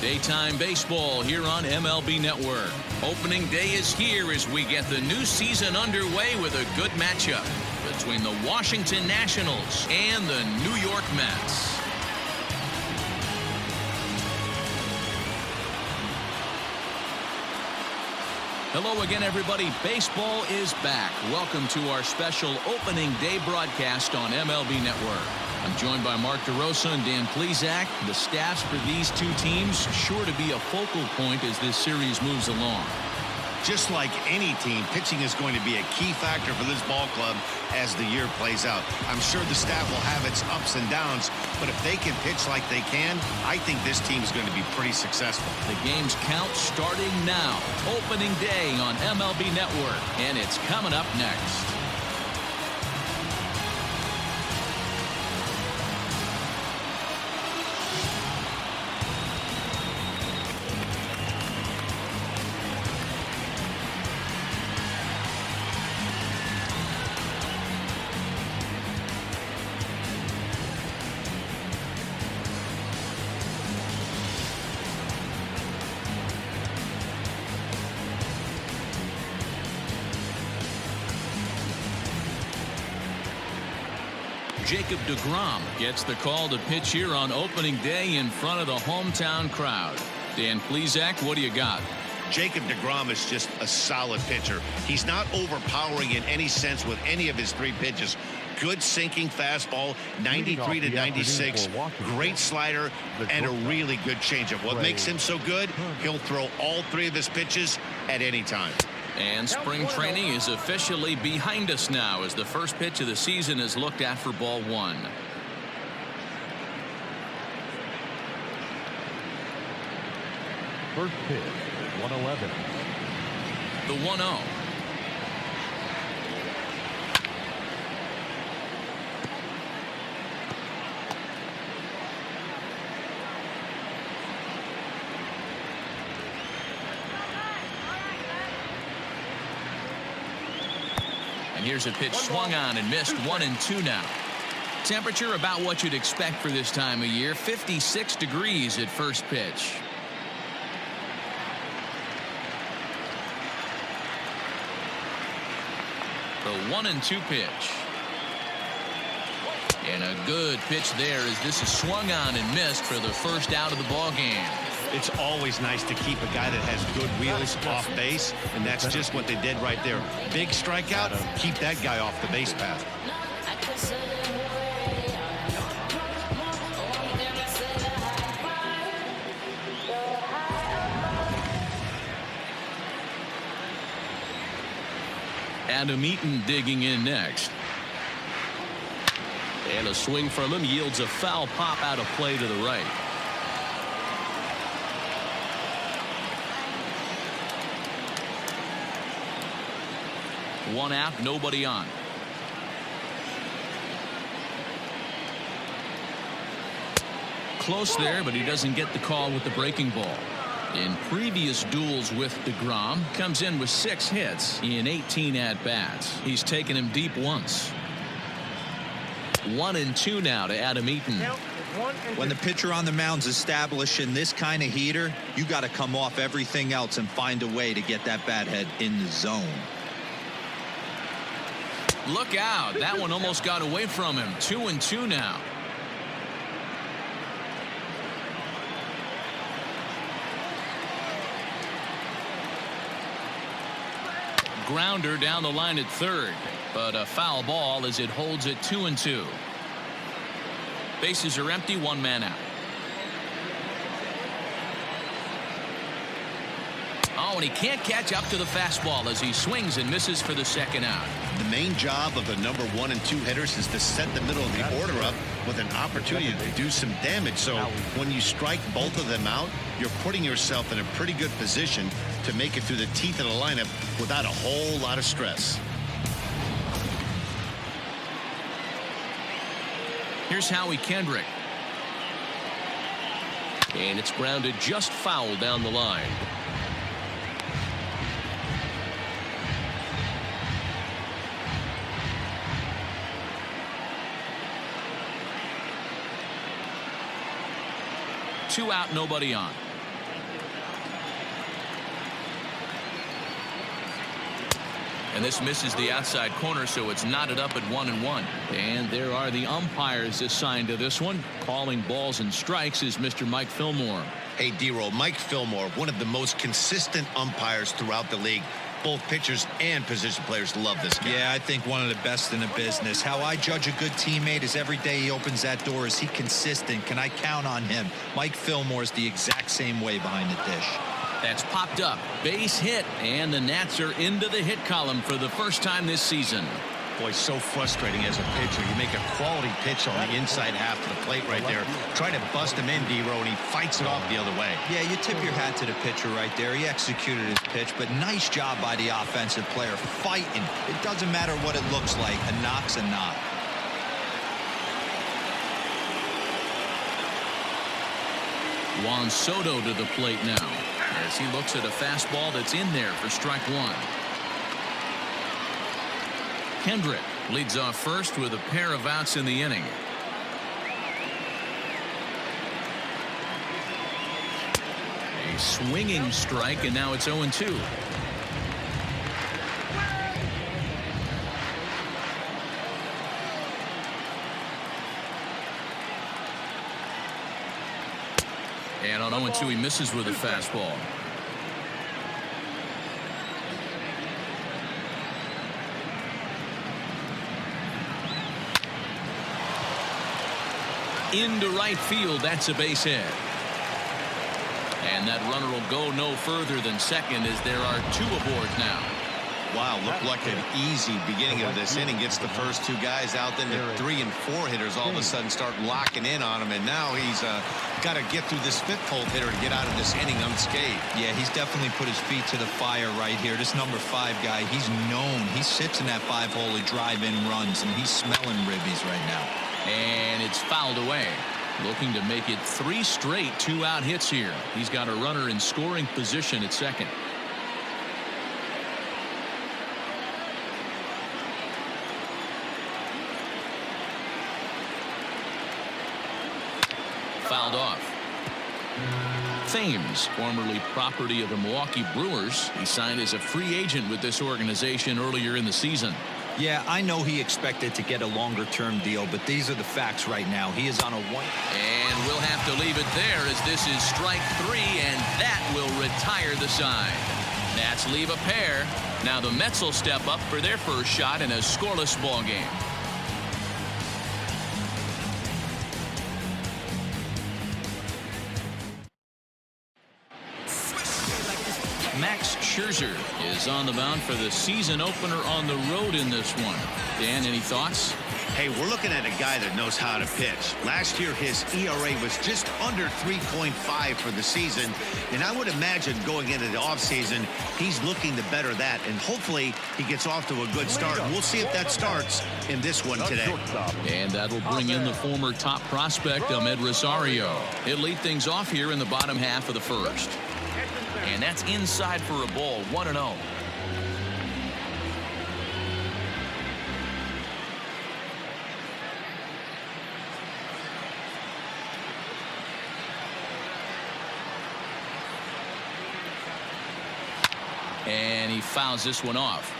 Daytime baseball here on MLB Network. Opening day is here as we get the new season underway with a good matchup between the Washington Nationals and the New York Mets. Hello again, everybody. Baseball is back. Welcome to our special opening day broadcast on MLB Network. I'm joined by Mark DeRosa and Dan Plesac. The staffs for these two teams sure to be a focal point as this series moves along. Just like any team, pitching is going to be a key factor for this ball club as the year plays out. I'm sure the staff will have its ups and downs, but if they can pitch like they can, I think this team is going to be pretty successful. The game's count starting now. Opening day on MLB Network, and it's coming up next. Jacob deGrom gets the call to pitch here on opening day in front of the hometown crowd. Dan Plesac, what do you got? Jacob deGrom is just a solid pitcher. He's not overpowering in any sense with any of his three pitches. Good sinking fastball, 93 to 96, great slider, and a really good changeup. What makes him so good? He'll throw all three of his pitches at any time. And spring training is officially behind us now as the first pitch of the season is looked at for ball one. First pitch, 111. The 1-0. Here's a pitch swung on and missed. 1-2 now. Temperature about what you'd expect for this time of year. 56 degrees at first pitch. The 1-2 pitch. And a good pitch there as this is swung on and missed for the first out of the ball game. It's always nice to keep a guy that has good wheels off base, and that's just what they did right there. Big strikeout, keep that guy off the base path. Adam Eaton digging in next. And a swing from him yields a foul pop out of play to the right. One out, nobody on. Close there, but he doesn't get the call with the breaking ball. In previous duels with deGrom, comes in with 6 hits in 18 at-bats. He's taken him deep once. 1-2 now to Adam Eaton. When the pitcher on the mound's established in this kind of heater, you got to come off everything else and find a way to get that bat head in the zone. Look out. That one almost got away from him. 2-2 now. Grounder down the line at third, but a foul ball as it holds it 2-2. Bases are empty, one man out. Oh, and he can't catch up to the fastball as he swings and misses for the second out. The main job of the number 1 and 2 hitters is to set the middle of the order up with an opportunity to do some damage. So when you strike both of them out, you're putting yourself in a pretty good position to make it through the teeth of the lineup without a whole lot of stress. Here's Howie Kendrick. And it's grounded just foul down the line. Two out, nobody on. And this misses the outside corner, so it's knotted up at 1-1. And there are the umpires assigned to this one. Calling balls and strikes is Mr. Mike Fillmore. Hey, D-Roll, Mike Fillmore, one of the most consistent umpires throughout the league. Both pitchers and position players love this guy. Yeah, I think one of the best in the business. How I judge a good teammate is every day he opens that door. Is he consistent? Can I count on him? Mike Fillmore is the exact same way behind the dish. That's popped up. Base hit. And the Nats are into the hit column for the first time this season. Boy, so frustrating as a pitcher. You make a quality pitch on the inside half of the plate right there. Try to bust him in, D-Row, and he fights it off the other way. Yeah, you tip your hat to the pitcher right there. He executed his pitch, but nice job by the offensive player fighting. It doesn't matter what it looks like. A knock's a knock. Juan Soto to the plate now as he looks at a fastball that's in there for strike one. Kendrick leads off first with a pair of outs in the inning. A swinging strike, and now it's 0-2. And on 0-2, he misses with a fastball. Into right field. That's a base hit. And that runner will go no further than second as there are two aboard now. Wow, looked like an easy beginning of this inning. Gets the first two guys out, then the 3 and 4 hitters all of a sudden start locking in on him, and now he's got to get through this 5th hole hitter to get out of this inning unscathed. Yeah, he's definitely put his feet to the fire right here. This number 5 guy, he's known. He sits in that 5 hole to drive in runs, and he's smelling ribbies right now. And it's fouled away. Looking to make it 3 straight 2-out hits here. He's got a runner in scoring position at second. Fouled off. THAMES, formerly property of the Milwaukee Brewers. He signed as a free agent with this organization earlier in the season. Yeah, I know he expected to get a longer-term deal, but these are the facts right now. He is on a one. And we'll have to leave it there as this is strike 3, and that will retire the side. Nats leave a pair. Now the Mets will step up for their first shot in a scoreless ball game. Max Scherzer is on the mound for the season opener on the road in this one. Dan, any thoughts? Hey, we're looking at a guy that knows how to pitch. Last year, his ERA was just under 3.5 for the season. And I would imagine going into the offseason, he's looking to better that. And hopefully he gets off to a good start. We'll see if that starts in this one today. And that'll bring in the former top prospect, Ahmed Rosario. He'll lead things off here in the bottom half of the first. And that's inside for a ball, 1-0. And he fouls this one off.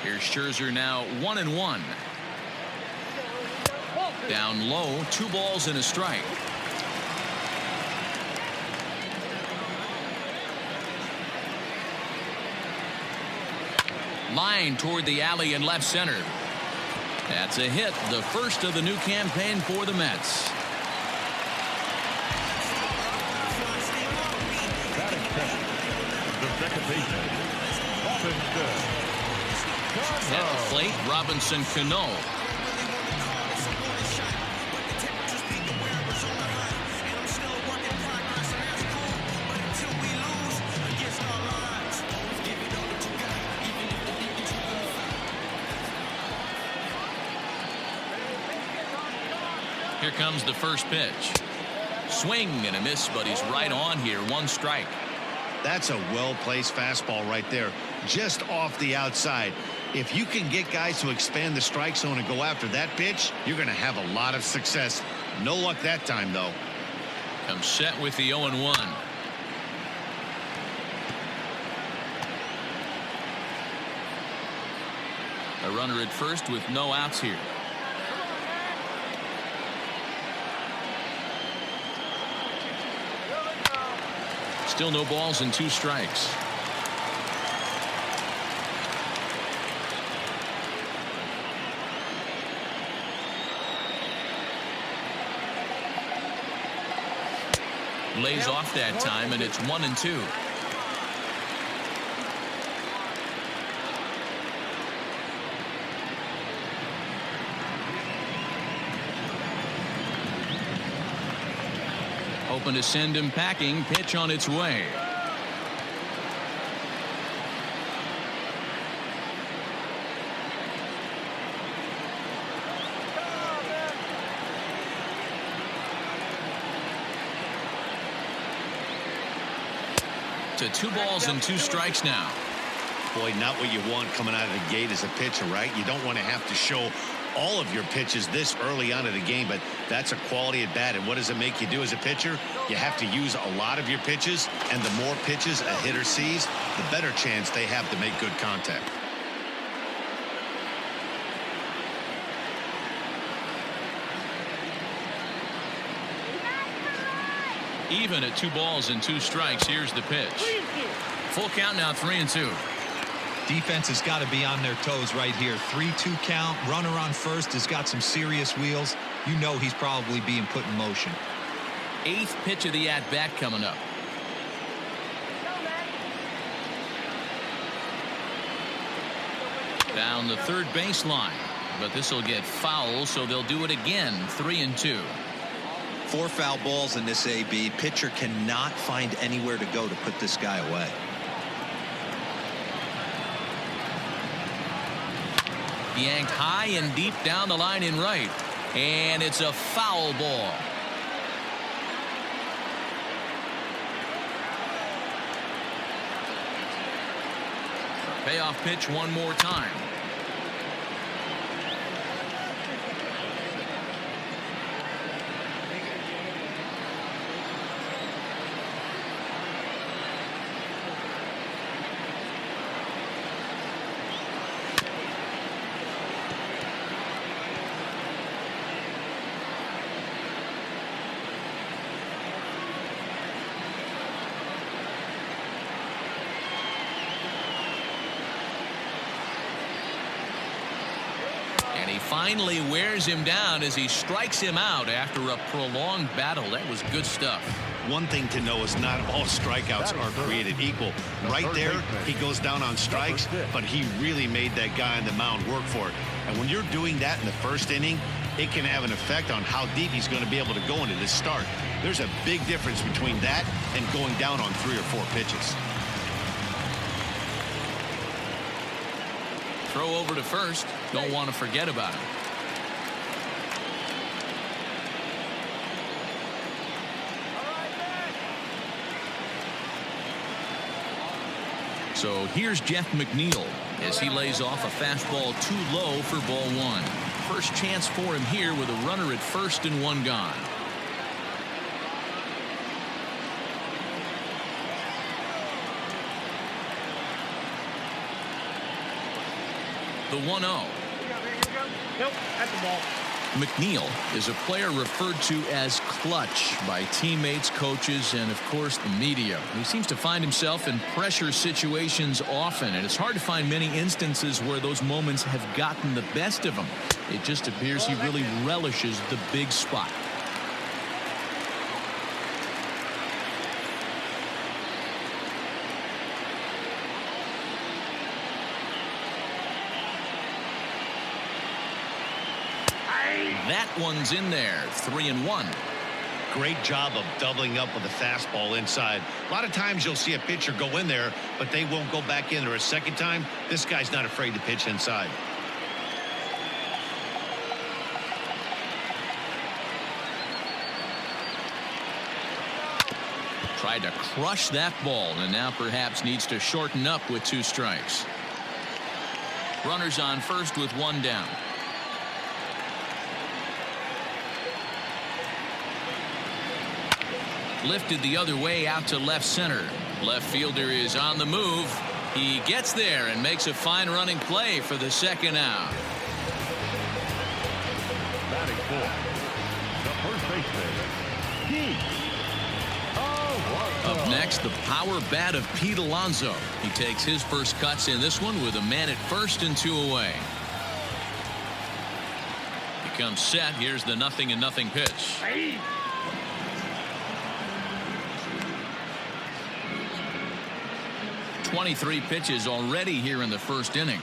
Here's Scherzer now 1-1. Down low, 2 balls and a strike. Line toward the alley in left center. That's a hit, the first of the new campaign for the Mets. The second baseman, Robinson. At the plate, Robinson Cano. Here comes the first pitch. Swing and a miss, but he's right on here. 1 strike. That's a well-placed fastball right there, just off the outside. If you can get guys to expand the strike zone and go after that pitch, you're going to have a lot of success. No luck that time, though. Comes set with the 0-1. A runner at first with no outs here. Still no balls and 2 strikes. Lays off that time, and it's 1-2. Hoping to send him packing. Pitch on its way. To 2 balls and 2 strikes now. Boy, not what you want coming out of the gate as a pitcher, right? You don't want to have to show all of your pitches this early on in the game, but that's a quality at bat. And what does it make you do as a pitcher? You have to use a lot of your pitches, and the more pitches a hitter sees, the better chance they have to make good contact. Even at 2 balls and 2 strikes. Here's the pitch. Full count now, 3-2. Defense has got to be on their toes right here. 3-2 count. Runner on first has got some serious wheels. You know he's probably being put in motion. 8th pitch of the at-bat coming up. Down the third baseline, but this will get foul, so they'll do it again. 3-2. 4 foul balls in this AB. Pitcher cannot find anywhere to go to put this guy away. Yanked high and deep down the line in right, and it's a foul ball. Payoff pitch one more time. Finally wears him down as he strikes him out after a prolonged battle. That was good stuff. One thing to know is not all strikeouts are created equal. Right there, he goes down on strikes, but he really made that guy on the mound work for it. And when you're doing that in the first inning, it can have an effect on how deep he's going to be able to go into this start. There's a big difference between that and going down on 3 or 4 pitches. Throw over to first. Don't want to forget about him. So here's Jeff McNeil as he lays off a fastball too low for ball 1. First chance for him here with a runner at first and 1 gone. The 1-0. Nope, that's the ball. McNeil is a player referred to as clutch by teammates, coaches, and of course the media. He seems to find himself in pressure situations often, and it's hard to find many instances where those moments have gotten the best of him. It just appears he really relishes the big spot. That one's in there. 3-1. Great job of doubling up with a fastball inside. A lot of times you'll see a pitcher go in there, but they won't go back in there a second time. This guy's not afraid to pitch inside. Tried to crush that ball, and now perhaps needs to shorten up with 2 strikes. Runners on first with one down. Lifted the other way out to left center. Left fielder is on the move. He gets there and makes a fine running play for the second out. Batting fourth, the first baseman, Pete. Up next, the power bat of Pete Alonso. He takes his first cuts in this one with a man at first and 2 away. He comes set. Here's the 0-0 pitch. 23 pitches already here in the first inning.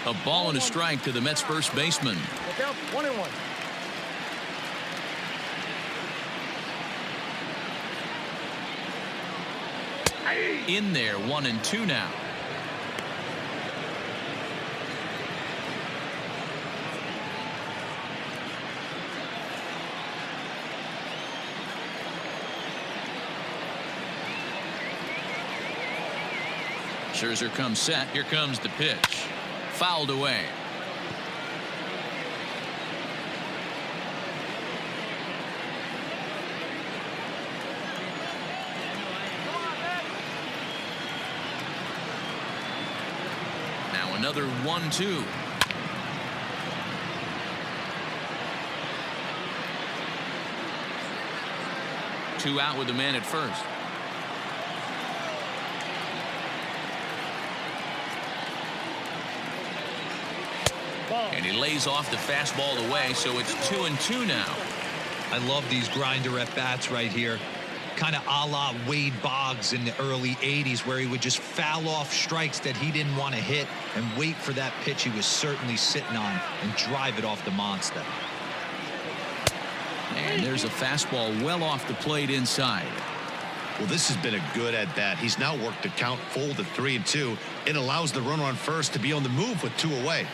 A ball and a strike to the Mets first baseman. 1-1. In there, 1-2 now. Scherzer comes set. Here comes the pitch. Fouled away. Now another 1-2. Two out with the man at first. And he lays off the fastball away, so it's 2-2 now. I love these grinder at bats right here. Kind of a la Wade Boggs in the early 80s, where he would just foul off strikes that he didn't want to hit and wait for that pitch he was certainly sitting on and drive it off the monster. And there's a fastball well off the plate inside. Well, this has been a good at bat. He's now worked the count full to 3-2. It allows the runner on first to be on the move with 2 away.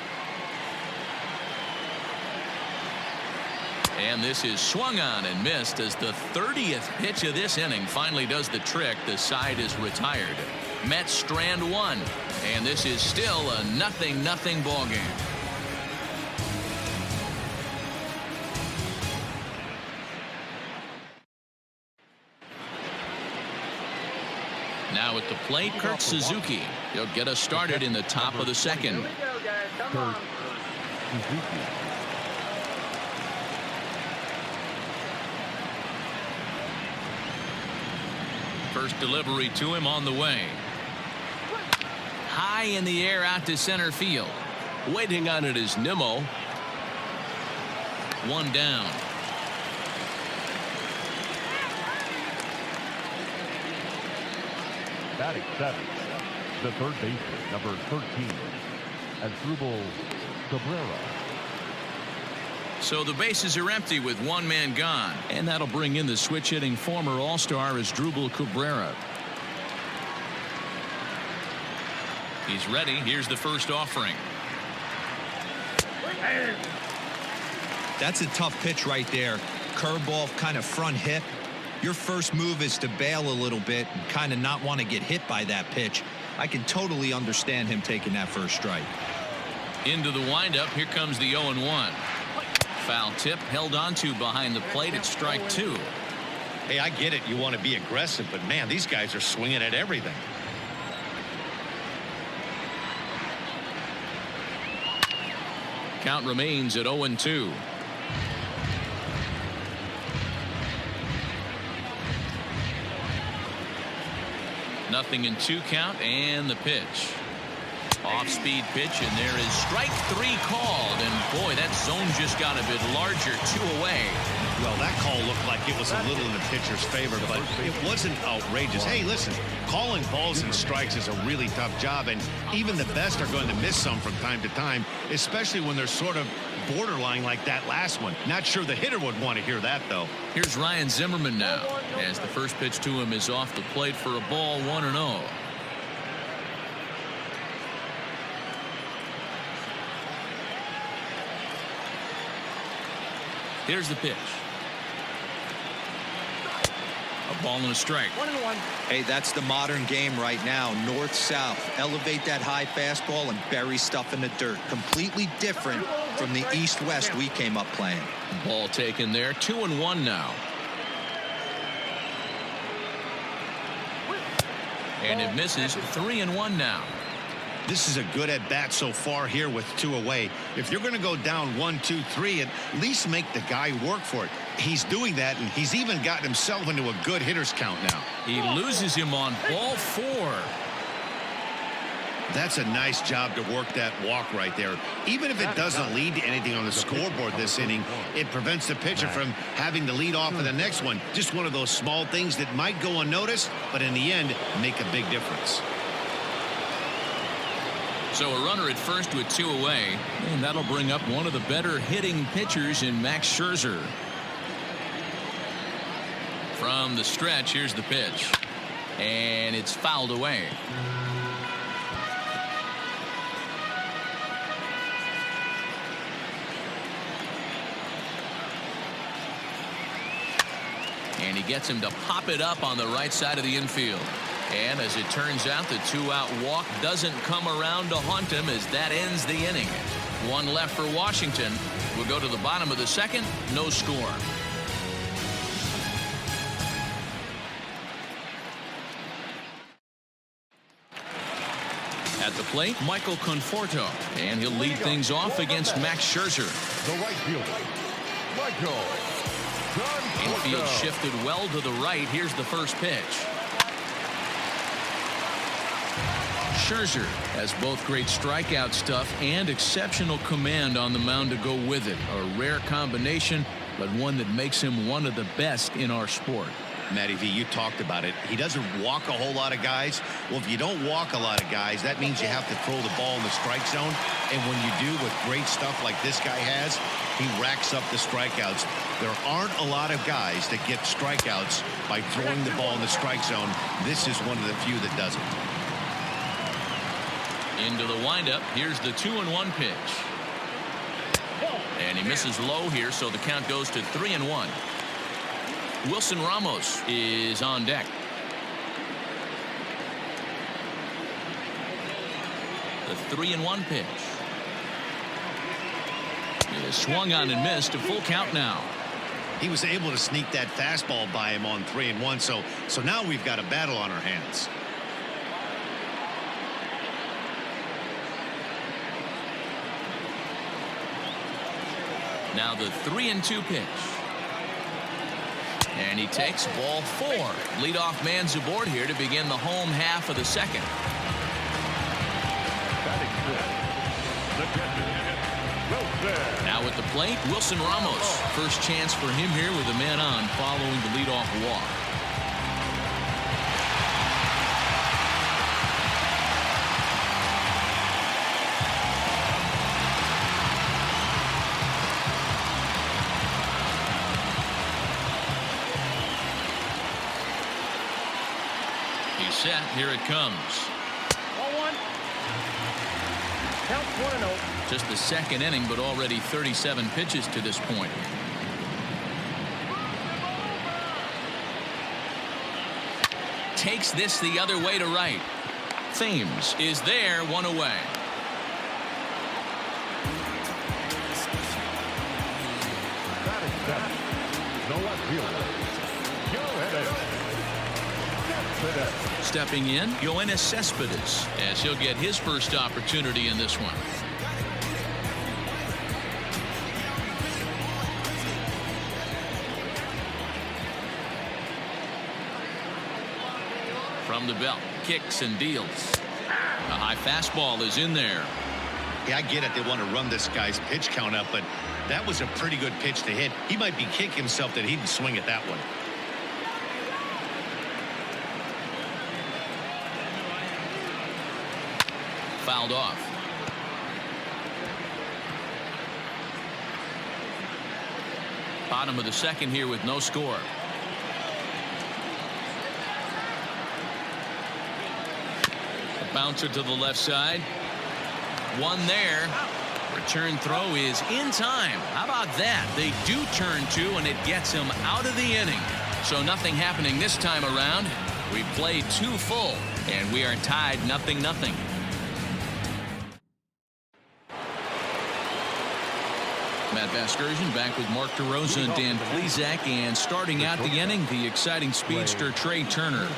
And this is swung on and missed as the 30th pitch of this inning finally does the trick. The side is retired. Mets strand one, and this is still a 0-0 ball game. Now at the plate, Kurt Suzuki. He'll get us started in the top of the second. Here we go, guys. Come on. Suzuki. First delivery to him on the way. High in the air out to center field. Waiting on it is NIMMO. One down. Batting seventh, the third baseman, number 13, Asdrubal Cabrera. So the bases are empty with one man gone, and that'll bring in the switch hitting former All-Star Asdrubal Cabrera. He's ready. Here's the first offering. That's a tough pitch right there. Curveball, kind of front hip. Your first move is to bail a little bit and kind of not want to get hit by that pitch. I can totally understand him taking that first strike. Into the windup. Here comes the 0-1. Foul tip held onto behind the plate at strike two. Hey, I get it. You want to be aggressive, but man, these guys are swinging at everything. Count remains at 0-2. Nothing in 2 count, and the pitch. Off-speed pitch, and there is strike 3 called. And boy, that zone just got a bit larger. 2 away. Well, that call looked like it was a little in the pitcher's favor, but it wasn't outrageous. Hey, listen, calling balls and strikes is a really tough job, and even the best are going to miss some from time to time, especially when they're sort of borderline like that last one. Not sure the hitter would want to hear that, though. Here's Ryan Zimmerman now, as the first pitch to him is off the plate for a ball, 1-0. Here's the pitch. A ball and a strike. 1-1. Hey, that's the modern game right now. North-south. Elevate that high fastball and bury stuff in the dirt. Completely different from the east-west we came up playing. Ball taken there. 2-1 now. And it misses. 3-1 now. This is a good at bat so far here with 2 away. If you're going to go down 1, 2, 3, at least make the guy work for it. He's doing that, and he's even gotten himself into a good hitter's count now. He loses him on ball 4. That's a nice job to work that walk right there. Even if it doesn't lead to anything on the scoreboard this inning, it prevents the pitcher from having to lead off in the next one. Just one of those small things that might go unnoticed, but in the end, make a big difference. So a runner at first with 2 away, and that'll bring up one of the better hitting pitchers in Max Scherzer. From the stretch, here's the pitch. And it's fouled away. And he gets him to pop it up on the right side of the infield. And as it turns out, the 2-out walk doesn't come around to haunt him as that ends the inning. 1 left for Washington. We'll go to the bottom of the second. No score. At the plate, Michael Conforto. And he'll lead things off against Max Scherzer. The right fielder, Michael Conforto. Infield shifted well to the right. Here's the first pitch. Scherzer has both great strikeout stuff and exceptional command on the mound to go with it. A rare combination, but one that makes him one of the best in our sport. Matty V, you talked about it. He doesn't walk a whole lot of guys. Well, if you don't walk a lot of guys, that means you have to throw the ball in the strike zone. And when you do with great stuff like this guy has, he racks up the strikeouts. There aren't a lot of guys that get strikeouts by throwing the ball in the strike zone. This is one of the few that does it. Into the windup. Here's the 2-1 pitch. And he misses low here, so the count goes to 3-1. Wilson Ramos is on deck. The 3-1 pitch. It is swung on and missed. A full count now. He was able to sneak that fastball by him on 3-1. So now we've got a battle on our hands. Now the 3-2 pitch. And he takes ball 4. Leadoff man's aboard here to begin the home half of the second. Now at the plate, Wilson Ramos. First chance for him here with a man on following the leadoff walk. He's set. Here it comes. 1-1. Count 1-0. Just the second inning, but already 37 pitches to this point. Takes this the other way to right. THAMES is there, 1 away. No left fielder. Stepping in, Yoenis Cespedes, as he'll get his first opportunity in this one. From the belt, kicks and deals. A high fastball is in there. Yeah, I get it. They want to run this guy's pitch count up, but that was a pretty good pitch to hit. He might be kicking himself that he didn't swing at that one. Fouled off. Bottom of the second here with no score. A bouncer to the left side. One there. Return throw is in time. How about that? They do turn 2, and it gets him out of the inning. So nothing happening this time around. We played 2 full, and we are tied 0-0. Matt Vasgersian back with Mark DeRosa and Dan Plesac, and starting out the inning, the exciting speedster Trey Turner.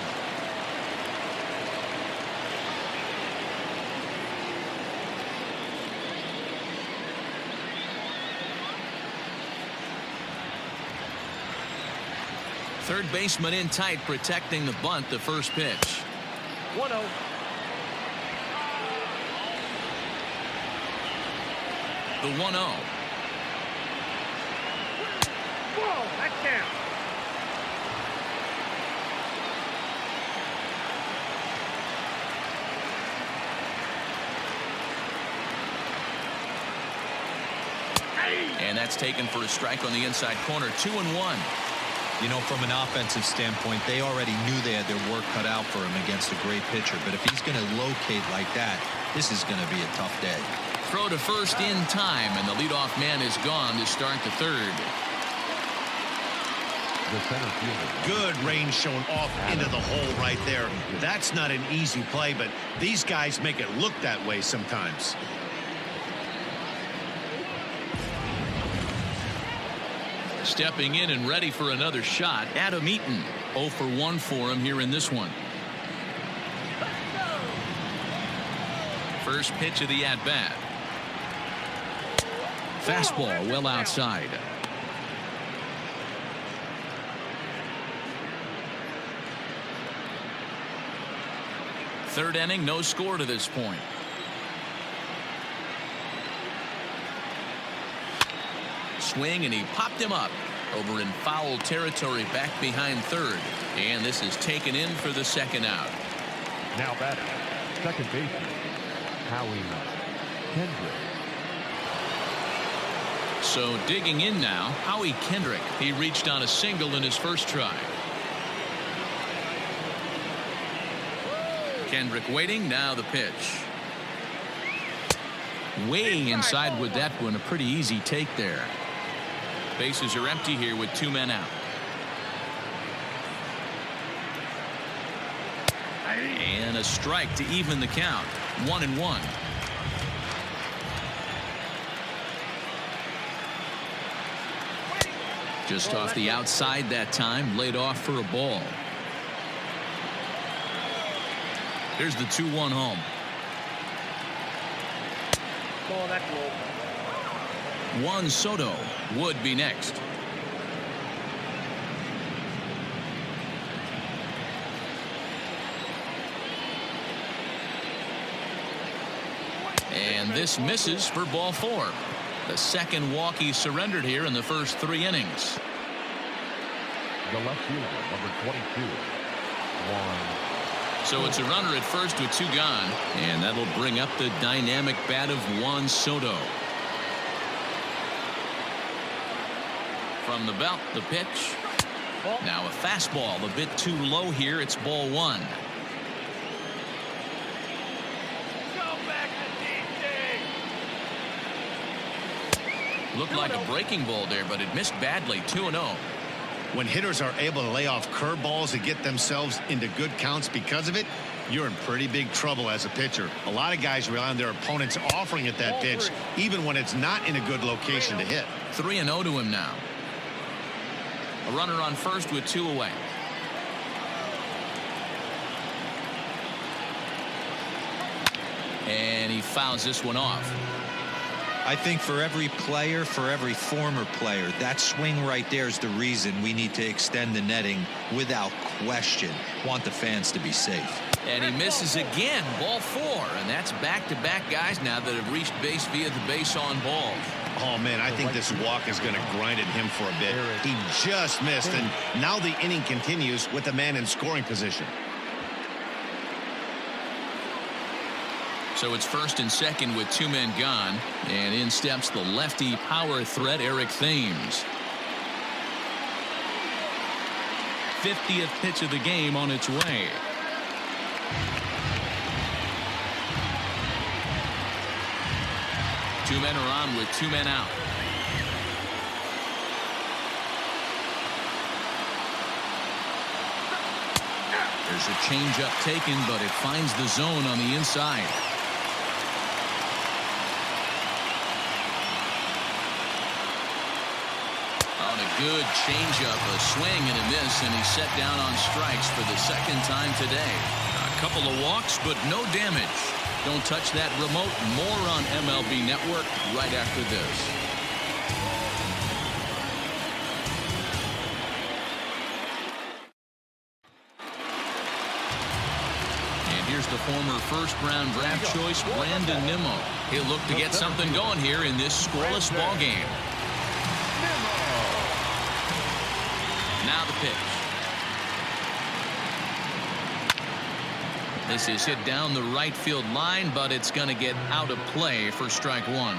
Third baseman in tight, protecting the bunt, the first pitch. 1-0. The 1-0. Whoa, that's down. And that's taken for a strike on the inside corner. 2-1. You know, from an offensive standpoint, they already knew they had their work cut out for him against a great pitcher. But if he's going to locate like that, this is going to be a tough day. Throw to first in time, and the leadoff man is gone to start the third. The center fielder. Good range shown off into the hole right there. That's not an easy play, but these guys make it look that way sometimes. Stepping in and ready for another shot, Adam Eaton. 0 for 1 for him here in this one. First pitch of the at-bat. Fastball well outside. Third inning, no score to this point. Swing, and he popped him up over in foul territory back behind third, and this is taken in for the second out. Now batting, second baseman, Howie Kendrick. So digging in now, Howie Kendrick. He reached on a single in his first try. Kendrick waiting, now the pitch. Way inside with that one, a pretty easy take there. Bases are empty here with 2 men out. And a strike to even the count. 1-1. Just off the outside that time, laid off for a ball. Here's the 2-1 home. Ball, that's low. Juan Soto would be next. And this misses for ball 4. The second walk he surrendered here in the first 3 innings. The left fielder, number 22, Juan. So it's a runner at first with 2 gone, and that'll bring up the dynamic bat of Juan Soto. From the belt, the pitch. Now a fastball a bit too low here. It's ball 1. Looked like a breaking ball there, but it missed badly. 2-0. When hitters are able to lay off curveballs and get themselves into good counts because of it, you're in pretty big trouble as a pitcher. A lot of guys rely on their opponents offering at that pitch, even when it's not in a good location to hit. 3-0 to him now. A runner on first with 2 away. And he fouls this one off. I think for every player, for every former player, that swing right there is the reason we need to extend the netting without question. Want the fans to be safe. And he misses again. Ball 4. And that's back-to-back guys now that have reached base via the base on balls. Oh, man, I think this walk is going to grind at him for a bit. He just missed, and now the inning continues with a man in scoring position. So it's first and second with 2 men gone, and in steps the lefty power threat Eric Thames. 50th pitch of the game on its way. Two men are on with 2 men out. There's a changeup taken, but it finds the zone on the inside. On a good changeup, a swing and a miss, and he's set down on strikes for the second time today. A couple of walks, but no damage. Don't touch that remote. More on MLB Network right after this. Here's the former first-round draft choice, Brandon NIMMO. He'll look to get something going here in this scoreless ball game. Now the pitch. This is hit down the right field line, but it's going to get out of play for strike one.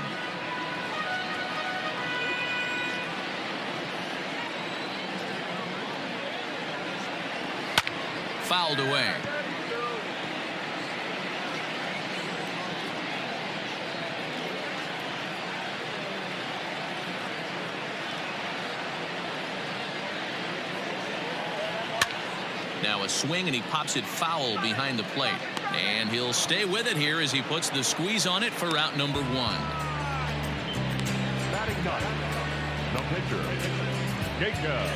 Fouled away. Now a swing, and he pops it foul behind the plate. And he'll stay with it here as he puts the squeeze on it for out number one. Batting ninth, the pitcher, DeGrom.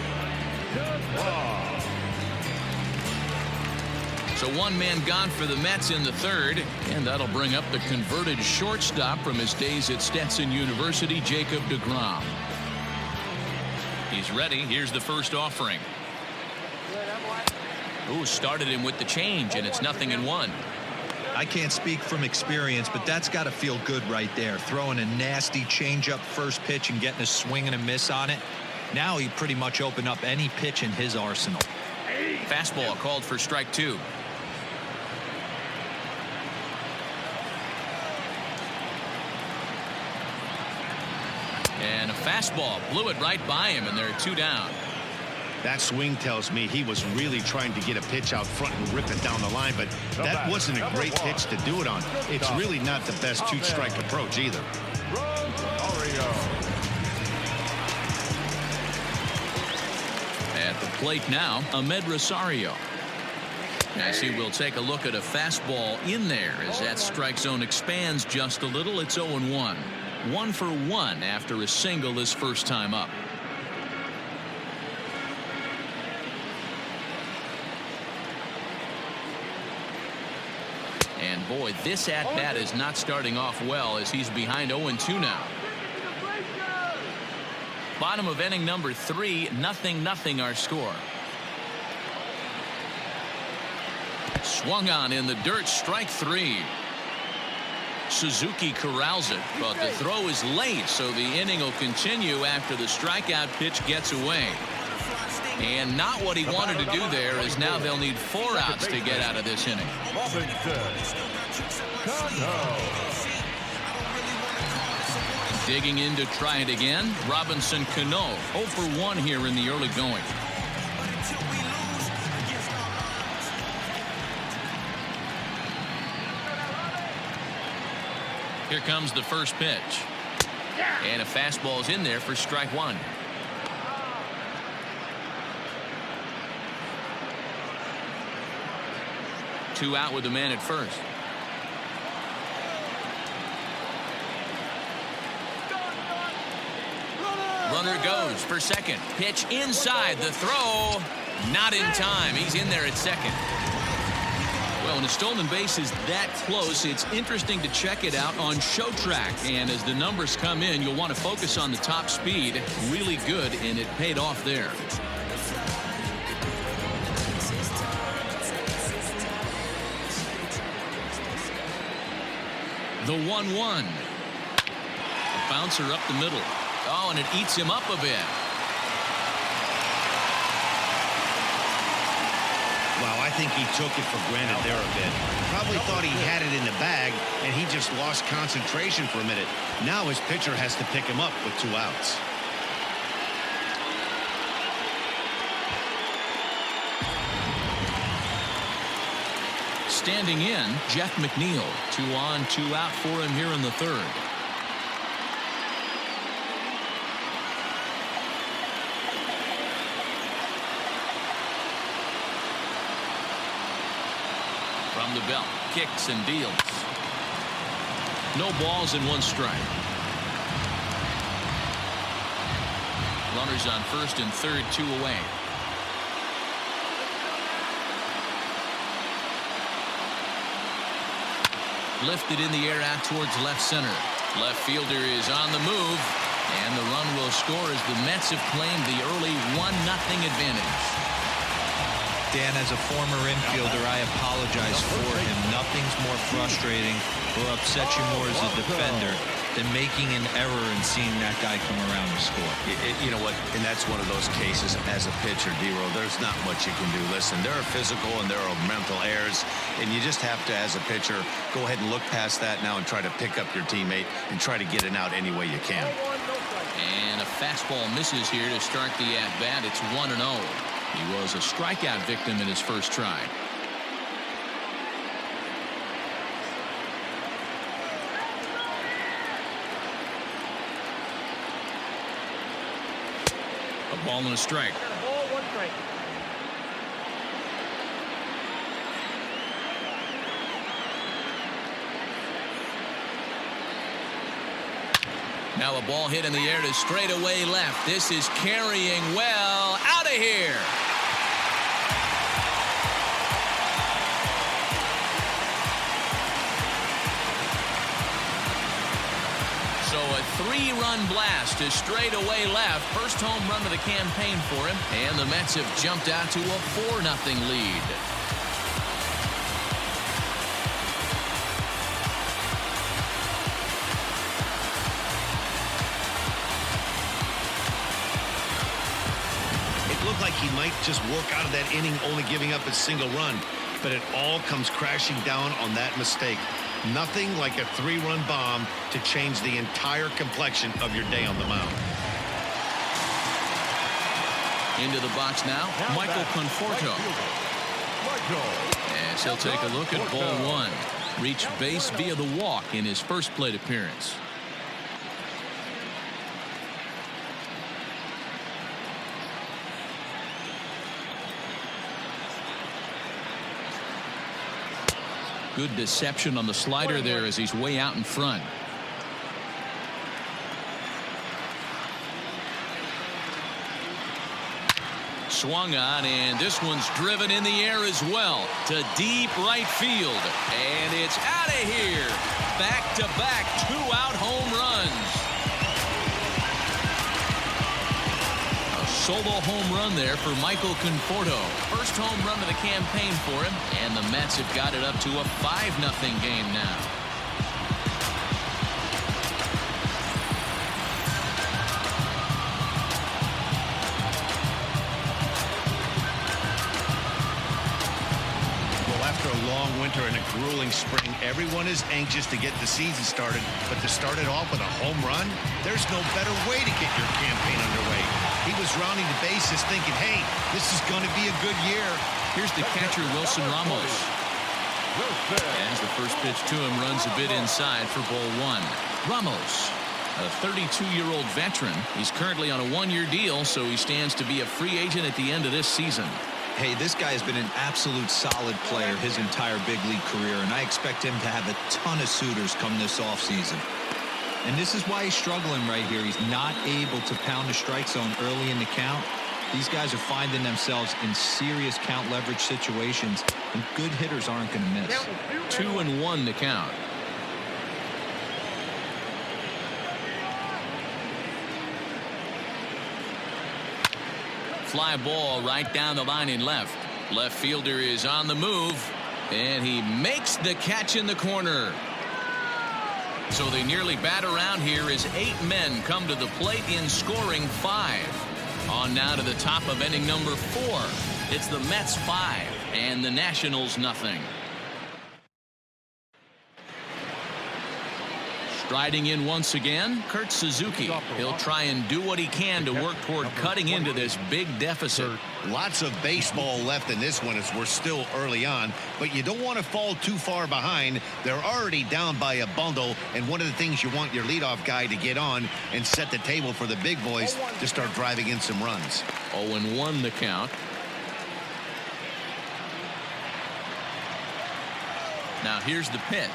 So one man gone for the Mets in the third, and that'll bring up the converted shortstop from his days at Stetson University, Jacob deGrom. He's ready. Here's the first offering. Ooh, started him with the change, and it's 0-1. I can't speak from experience, but that's got to feel good right there. Throwing a nasty changeup first pitch and getting a swing and a miss on it. Now he pretty much opened up any pitch in his arsenal. Fastball called for strike two. And a fastball blew it right by him, and there are two down. That swing tells me he was really trying to get a pitch out front and rip it down the line, but that wasn't a great pitch to do it on. It's really not the best two-strike approach either. At the plate now, Ahmed Rosario. As he will take a look at a fastball in there as that strike zone expands just a little. It's 0-1. 1 for 1 after a single his first time up. And boy, this at-bat is not starting off well as he's behind 0-2 now. Bottom of inning number 3, 0-0 our score. Swung on in the dirt, strike 3. Suzuki corrals it, but the throw is late, so the inning will continue after the strikeout pitch gets away. And not what he wanted to do there, as now they'll need 4 outs to get out of this inning. Digging in to try it again, Robinson Cano, 0 for 1 here in the early going. Here comes the first pitch. And a fastball is in there for strike one. Two out with the man at first. Runner goes for second. Pitch inside. The throw. Not in time. He's in there at second. Well, when a stolen base is that close, it's interesting to check it out on Show Track. And as the numbers come in, you'll want to focus on the top speed. Really good, and it paid off there. The 1-1. A bouncer up the middle. Oh, and it eats him up a bit. Wow, I think he took it for granted there a bit. Probably thought he had it in the bag, and he just lost concentration for a minute. Now his pitcher has to pick him up with 2 outs. Standing in, Jeff McNeil. 2 on, 2 out for him here in the third. From the belt, kicks and deals. No balls and 1 strike. Runners on first and third, 2 away. Lifted in the air out towards left center. Left fielder is on the move, and the run will score as the Mets have claimed the early 1-0 advantage. Dan, as a former infielder, I apologize for him. Nothing's more frustrating or upsets you more as a defender than making an error and seeing that guy come around and score. You know what? And that's one of those cases as a pitcher, D-Row, there's not much you can do. Listen, there are physical and there are mental errors, and you just have to, as a pitcher, go ahead and look past that now and try to pick up your teammate and try to get it out any way you can. And a fastball misses here to start the at-bat. It's 1-0. He was a strikeout victim in his first try. A ball and a strike. Ball, 1 strike. Now a ball hit in the air to straightaway left. This is carrying well out of here. So a 3-run blast to straightaway left. First home run of the campaign for him. And the Mets have jumped out to a 4-0 lead. Looked like he might just work out of that inning, only giving up a single run, but it all comes crashing down on that mistake. Nothing like a 3-run bomb to change the entire complexion of your day on the mound. Into the box now, Michael Conforto. As he'll take a look at ball 1. Reached base via the walk in his first plate appearance. Good deception on the slider there as he's way out in front. Swung on, and this one's driven in the air as well to deep right field. And it's out of here. Back-to-back 2-out home runs. Solo home run there for Michael Conforto. First home run of the campaign for him, and the Mets have got it up to a 5-0 game now. Well, after a long winter and a grueling spring, everyone is anxious to get the season started, but to start it off with a home run, there's no better way to get your campaign underway. He was rounding the bases thinking, hey, this is going to be a good year. Here's the catcher, Wilson Ramos. As the first pitch to him runs a bit inside for ball 1. Ramos, a 32-year-old veteran. He's currently on a 1-year deal, so he stands to be a free agent at the end of this season. Hey, this guy has been an absolute solid player his entire big league career, and I expect him to have a ton of suitors come this offseason. And this is why he's struggling right here. He's not able to pound the strike zone early in the count. These guys are finding themselves in serious count leverage situations, and good hitters aren't going to miss. 2-1 to count. Fly ball right down the line in left. Left fielder is on the move, and he makes the catch in the corner. So they nearly bat around here as 8 men come to the plate in scoring 5. On now to the top of inning number 4. It's the Mets 5 and the Nationals nothing. Striding in once again, Kurt Suzuki. He'll try and do what he can to work toward cutting into this big deficit. Lots of baseball left in this one as we're still early on, but you don't want to fall too far behind. They're already down by a bundle, and one of the things you want your leadoff guy to get on and set the table for the big boys to start driving in some runs. 0-1 the count. Now here's the pitch.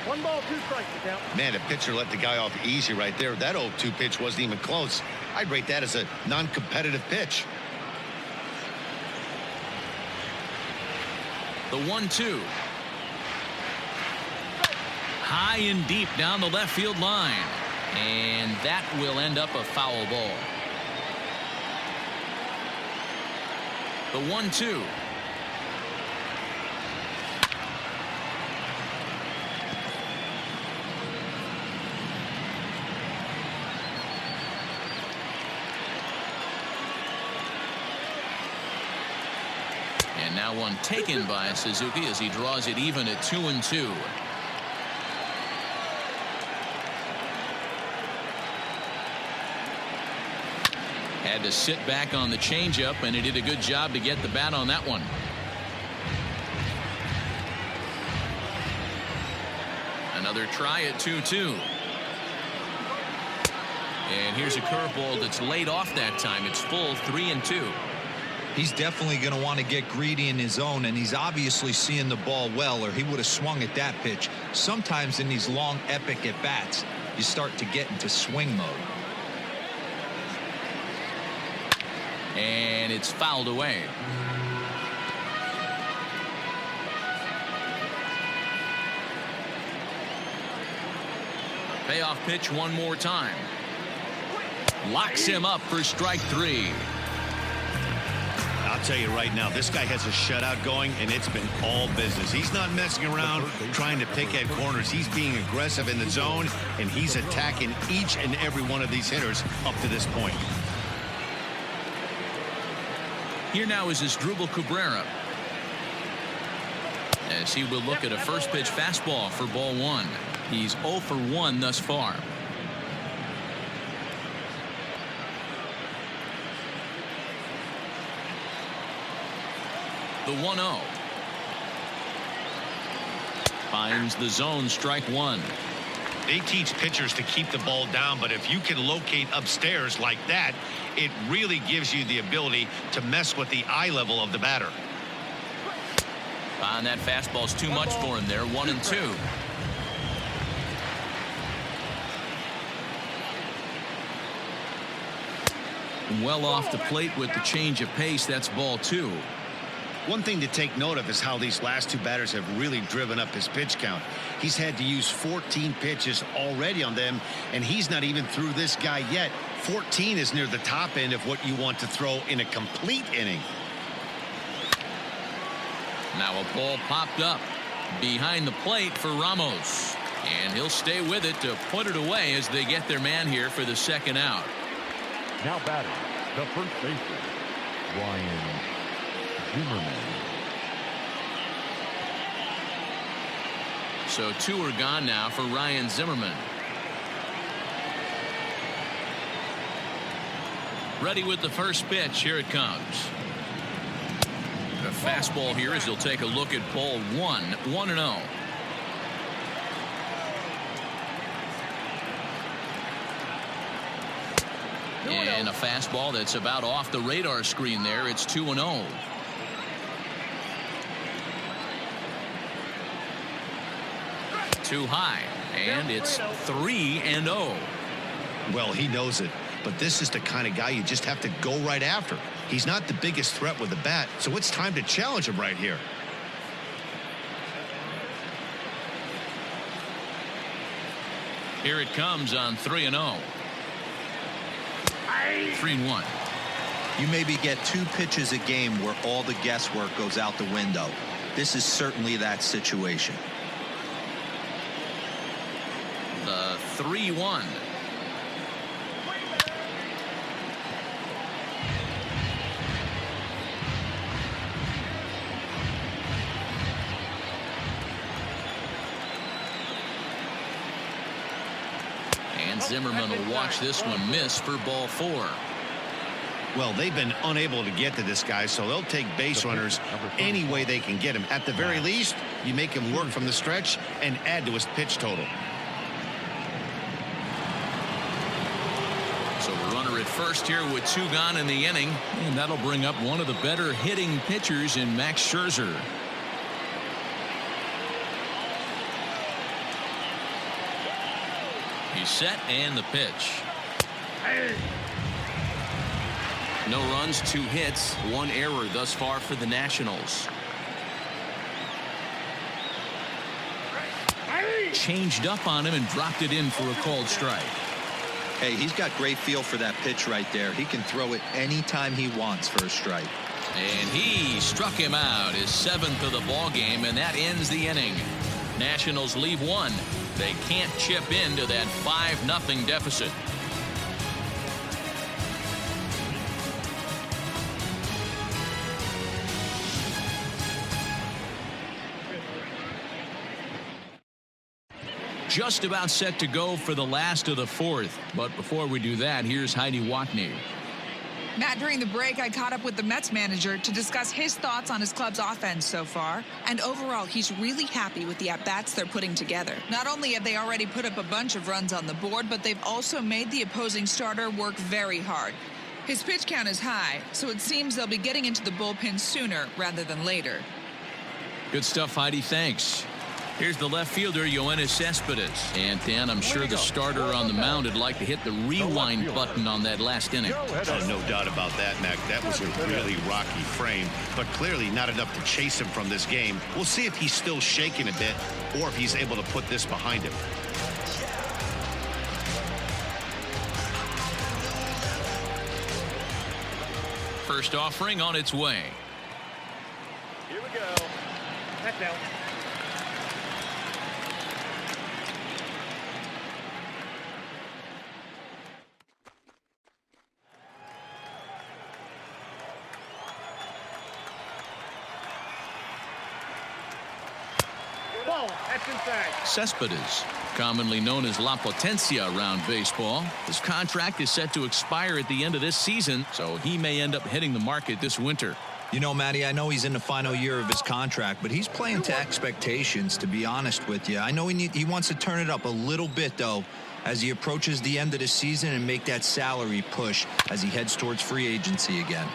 One ball, two strikes to count. Man, the pitcher let the guy off easy right there. That 0-2 pitch wasn't even close. I'd rate that as a non-competitive pitch. The 1-2. High and deep down the left field line. And that will end up a foul ball. The 1-2. And now one taken by Suzuki as he draws it even at 2-2. Had to sit back on the changeup, and he did a good job to get the bat on that one. Another try at 2-2. And here's a curveball that's laid off that time. It's full 3-2. He's definitely going to want to get greedy in his zone, and he's obviously seeing the ball well, or he would have swung at that pitch. Sometimes in these long epic at bats, you start to get into swing mode. And it's fouled away. Payoff pitch one more time. Locks him up for strike 3. I'll tell you right now, this guy has a shutout going, and it's been all business. He's not messing around trying to pick at corners. He's being aggressive in the zone, and he's attacking each and every one of these hitters up to this point. Here now is Asdrubal Cabrera, as he will look at a first pitch fastball for ball 1. He's 0 for 1 thus far. The 1-0. Finds the zone, strike 1. They teach pitchers to keep the ball down, but if you can locate upstairs like that, it really gives you the ability to mess with the eye level of the batter. And that fastball's too much for him there. 1-2. Well off the plate with the change of pace. That's ball 2. One thing to take note of is how these last two batters have really driven up his pitch count. He's had to use 14 pitches already on them, and he's not even through this guy yet. 14 is near the top end of what you want to throw in a complete inning. Now a ball popped up behind the plate for Ramos, and he'll stay with it to put it away as they get their man here for the second out. Now batting, the first baseman, Ryan ZIMMERMAN. So 2 are gone now for Ryan Zimmerman. Ready with the first pitch. Here it comes. A fastball here as he'll take a look at ball 1. 1-0. And a fastball that's about off the radar screen there. It's 2-0. Too high, and it's 3-0. Well, he knows it, but this is the kind of guy you just have to go right after. He's not the biggest threat with the bat, so it's time to challenge him right here. Here it comes on 3-0. 3-1. You maybe get 2 pitches a game where all the guesswork goes out the window. This is certainly that situation. The 3-1. And Zimmerman will watch this one miss for ball 4. Well, they've been unable to get to this guy, so they'll take base runners any way they can get him. At the very least, you make him work from the stretch and add to his pitch total. So the runner at first here with 2 gone in the inning, and that'll bring up one of the better hitting pitchers in Max Scherzer. He's set, and the pitch. No runs, 2 hits, 1 error thus far for the Nationals. Changed up on him and dropped it in for a called strike. Hey, he's got great feel for that pitch right there. He can throw it anytime he wants for a strike. And he struck him out, his 7th of the ball game, and that ends the inning. Nationals leave 1. They can't chip into that 5-0 deficit. Just about set to go for the last of the 4th. But before we do that, here's Heidi Watney. Matt, during the break, I caught up with the Mets manager to discuss his thoughts on his club's offense so far. And overall, he's really happy with the at-bats they're putting together. Not only have they already put up a bunch of runs on the board, but they've also made the opposing starter work very hard. His pitch count is high, so it seems they'll be getting into the bullpen sooner rather than later. Good stuff, Heidi. Thanks. Here's the left fielder, Yoenis Cespedes. And, Dan, I'm sure the starter on the mound would like to hit the rewind button on that last inning. Oh, no doubt about that, Mac. That was a really rocky frame, but clearly not enough to chase him from this game. We'll see if he's still shaking a bit or if he's able to put this behind him. First offering on its way. Here we go. That's out. Ball. That's inside. Cespedes, commonly known as La Potencia around baseball. His contract is set to expire at the end of this season, so he may end up hitting the market this winter. You know, Matty, I know he's in the final year of his contract, but he's playing to expectations, to be honest with you. I know he wants to turn it up a little bit, though, as he approaches the end of the season and make that salary push as he heads towards free agency again.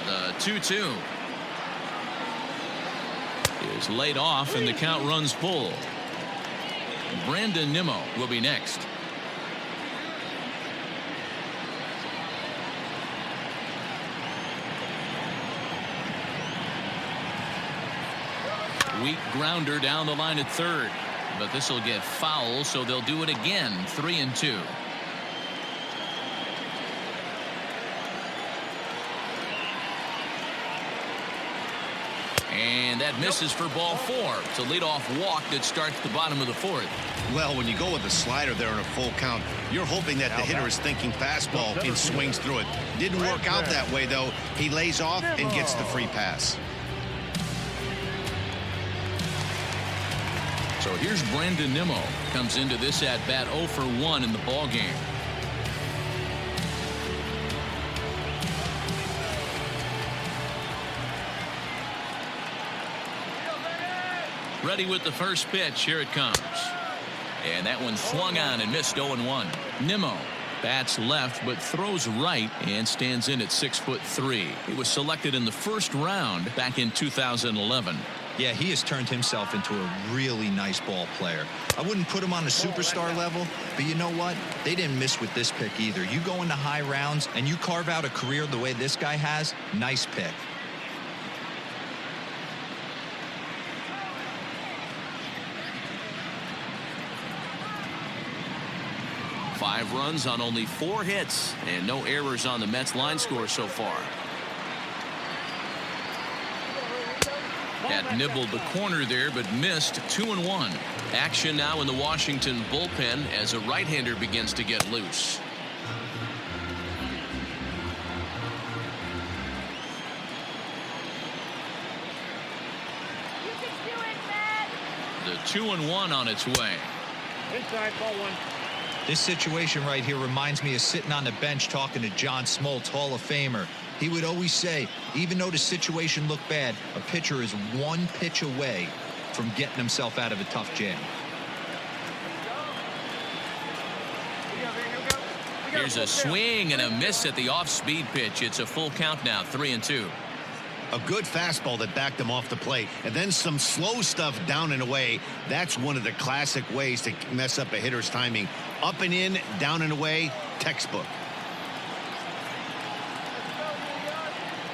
The 2-2 is laid off, and the count runs full. Brandon Nimmo will be next. Weak grounder down the line at third, but this will get foul, so they'll do it again. 3-2. And that misses for ball 4. It's a leadoff walk that starts the bottom of the 4th. Well, when you go with the slider there in a full count, you're hoping that the hitter is thinking fastball and swings through it. Didn't work out that way, though. He lays off and gets the free pass. So here's Brandon Nimmo. Comes into this at-bat 0 for 1 in the ballgame. Ready with the first pitch. Here it comes. And that one swung on and missed. 0-1. Nimmo bats left but throws right and stands in at 6'3". He was selected in the first round back in 2011. Yeah, he has turned himself into a really nice ball player. I wouldn't put him on the superstar level, but you know what? They didn't miss with this pick either. You go into high rounds and you carve out a career the way this guy has, nice pick. Five runs on only 4 hits and no errors on the Mets line score so far. Had nibbled the corner there but missed. 2-1. Action now in the Washington bullpen as a right-hander begins to get loose. The 2-1 on its way. Inside, ball one. This situation right here reminds me of sitting on the bench talking to John Smoltz, Hall of Famer. He would always say, even though the situation looked bad, a pitcher is one pitch away from getting himself out of a tough jam. Here's a swing and a miss at the off-speed pitch. It's a full count now, 3-2. A good fastball that backed him off the plate, and then some slow stuff down and away. That's one of the classic ways to mess up a hitter's timing. Up and in, down and away, textbook.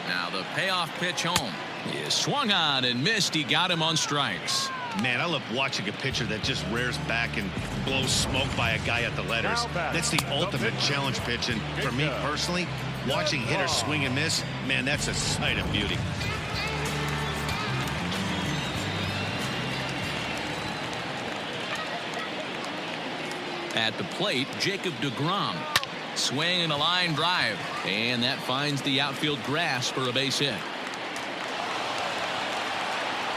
Now the payoff pitch home. He swung on and missed. He got him on strikes. Man, I love watching a pitcher that just rears back and blows smoke by a guy at the letters. That's the ultimate challenge pitch, and for me personally, watching hitters swing and miss, man, that's a sight of beauty. At the plate, Jacob deGrom. Swing and a line drive, and that finds the outfield grass for a base hit.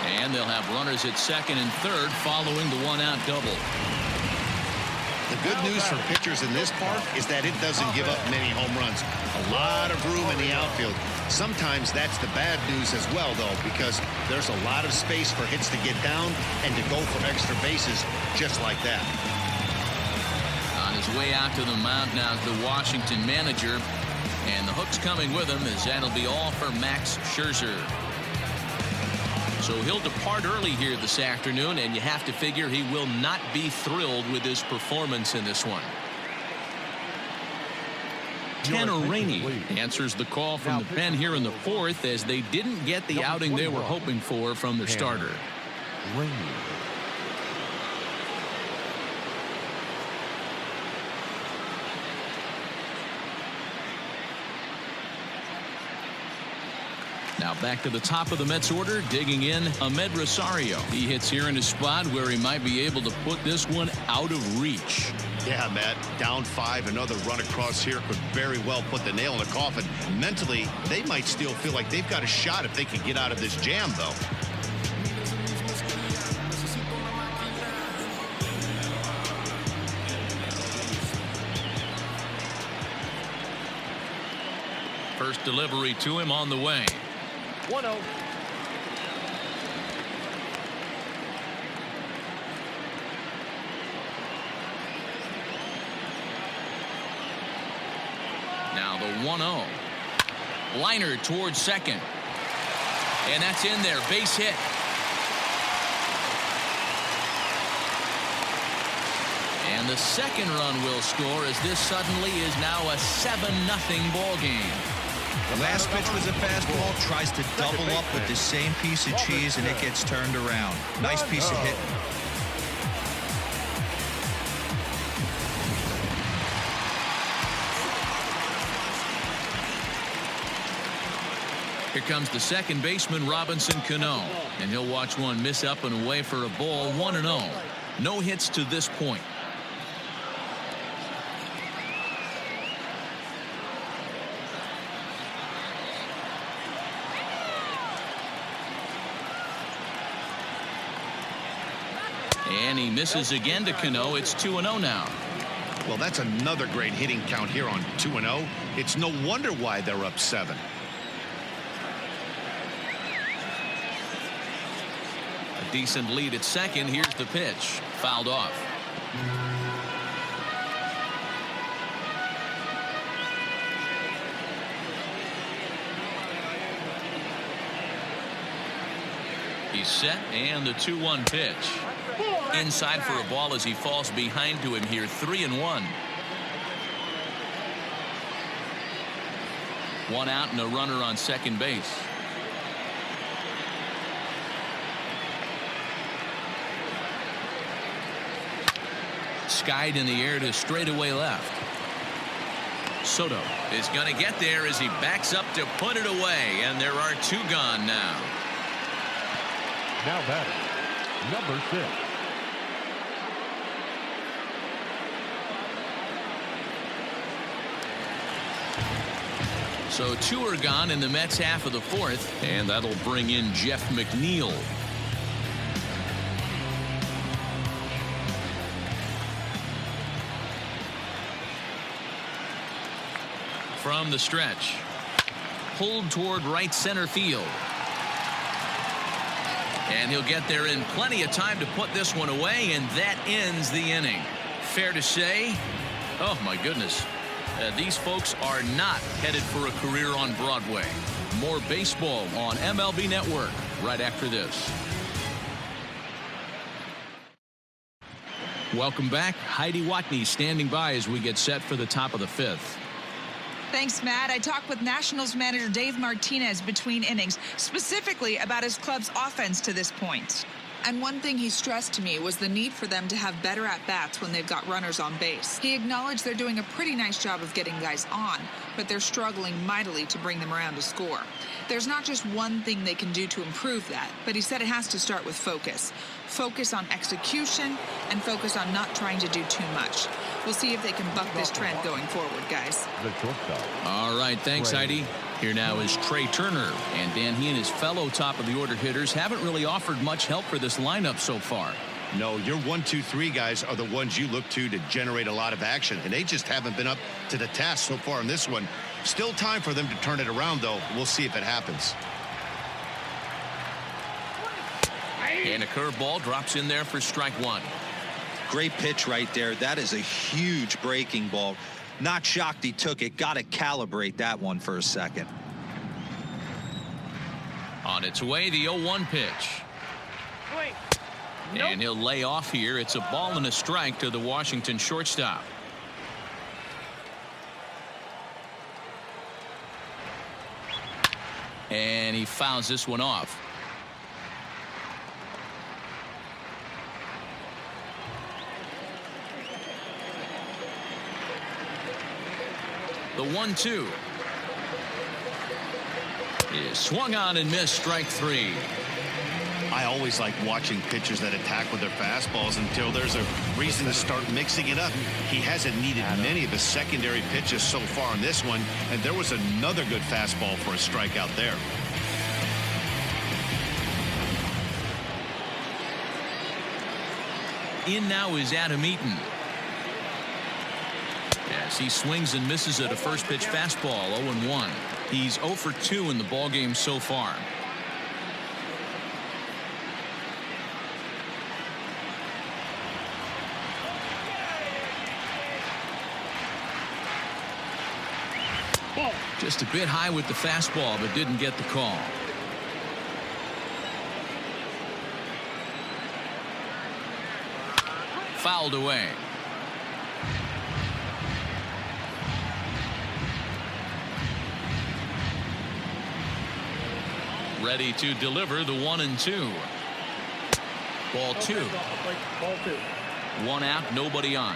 And they'll have runners at second and third following the one-out double. The good news for pitchers in this park is that it doesn't give up many home runs. A lot of room in the outfield. Sometimes that's the bad news as well, though, because there's a lot of space for hits to get down and to go for extra bases just like that. On his way out to the mound now is the Washington manager, and the hook's coming with him as that'll be all for Max Scherzer. So he'll depart early here this afternoon, and you have to figure he will not be thrilled with his performance in this one. Tanner Rainey answers the call from the pen here in the fourth, as they didn't get the outing they were hoping for from their starter. Rainey. Now back to the top of the Mets order, digging in Ahmed Rosario. He hits here in a spot where he might be able to put this one out of reach. Yeah, Matt, down 5, another run across here could very well put the nail in the coffin. Mentally, they might still feel like they've got a shot if they can get out of this jam, though. First delivery to him on the way. 1-0. Now the 1-0. Liner towards second. And that's in there. Base hit. And the second run will score, as this suddenly is now a 7-0 ball game. The last pitch was a fastball, tries to double up with the same piece of cheese, and it gets turned around. Nice piece of hitting. Here comes the second baseman, Robinson Cano, and he'll watch one miss up and away for a ball. 1-0. No hits to this point. And he misses again to Cano. It's 2-0 now. Well, that's another great hitting count here on 2-0. It's no wonder why they're up 7. A decent lead at second. Here's the pitch. Fouled off. He's set, and the 2-1 pitch. Inside for a ball as he falls behind to him here. 3-1. One out and a runner on second base. Skied in the air to straightaway left. Soto is going to get there as he backs up to put it away, and there are 2 gone now. Now batting, number 6. So 2 are gone in the Mets half of the fourth, and that'll bring in Jeff McNeil. from the stretch. Pulled toward right center field. And he'll get there in plenty of time to put this one away, and that ends the inning. Fair to say, oh my goodness, these folks are not headed for a career on Broadway. More baseball on MLB Network right after this. Welcome back. Heidi Watney standing by as we get set for the top of the fifth. Thanks, Matt. I talked with Nationals manager Dave Martinez between innings, specifically about his club's offense to this point. And one thing he stressed to me was the need for them to have better at-bats when they've got runners on base. He acknowledged they're doing a pretty nice job of getting guys on, but they're struggling mightily to bring them around to score. There's not just one thing they can do to improve that, but he said it has to start with focus. Focus on execution and focus on not trying to do too much. We'll see if they can buck this trend going forward, guys. All right, thanks, Heidi. Here now is Trey Turner, and Dan, he and his fellow top-of-the-order hitters haven't really offered much help for this lineup so far. No, your 1, 2, 3 guys are the ones you look to generate a lot of action, and they just haven't been up to the task so far in this one. Still time for them to turn it around, though. We'll see if it happens. And a curveball drops in there for strike one. Great pitch right there. That is a huge breaking ball. Not shocked he took it. Got to calibrate that one for a second. On its way, the 0-1 pitch. And he'll lay off here. It's a ball and a strike to the Washington shortstop. And he fouls this one off. The 1-2 is swung on and missed, strike three. I always like watching pitchers that attack with their fastballs until there's a reason to start mixing it up. He hasn't needed many of his secondary pitches so far in this one, and there was another good fastball for a strikeout there. In now is Adam Eaton. As he swings and misses at a first pitch fastball, 0-1. He's 0 for 2 in the ballgame so far. Just a bit high with the fastball, but didn't get the call. Fouled away. Ready to deliver the 1-2. Ball two. One out, nobody on.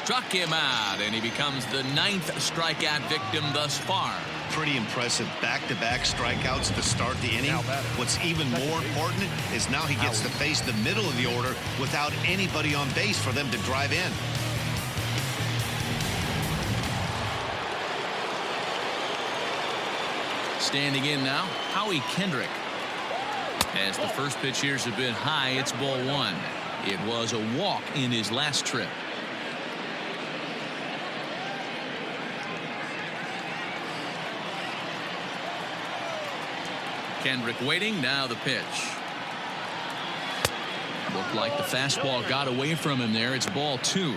Struck him out, and he becomes the 9th strikeout victim thus far. Pretty impressive back-to-back strikeouts to start the inning. What's even more important is now he gets to face the middle of the order without anybody on base for them to drive in. Standing in now, Howie Kendrick. As the first pitch here's a bit high, it's ball one. It was a walk in his last trip. Kendrick waiting, now the pitch. Looked like the fastball got away from him there. It's ball two.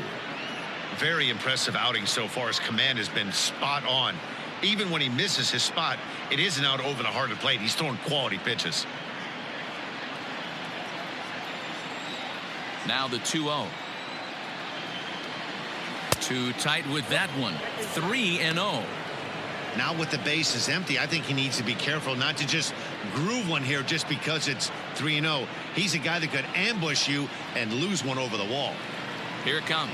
Very impressive outing so far. His command has been spot on. Even when he misses his spot, it isn't out over the heart of the plate. He's throwing quality pitches. Now the 2-0. Too tight with that one. 3-0. Now with the bases empty, I think he needs to be careful not to just groove one here just because it's 3-0. He's a guy that could ambush you and lose one over the wall. Here it comes.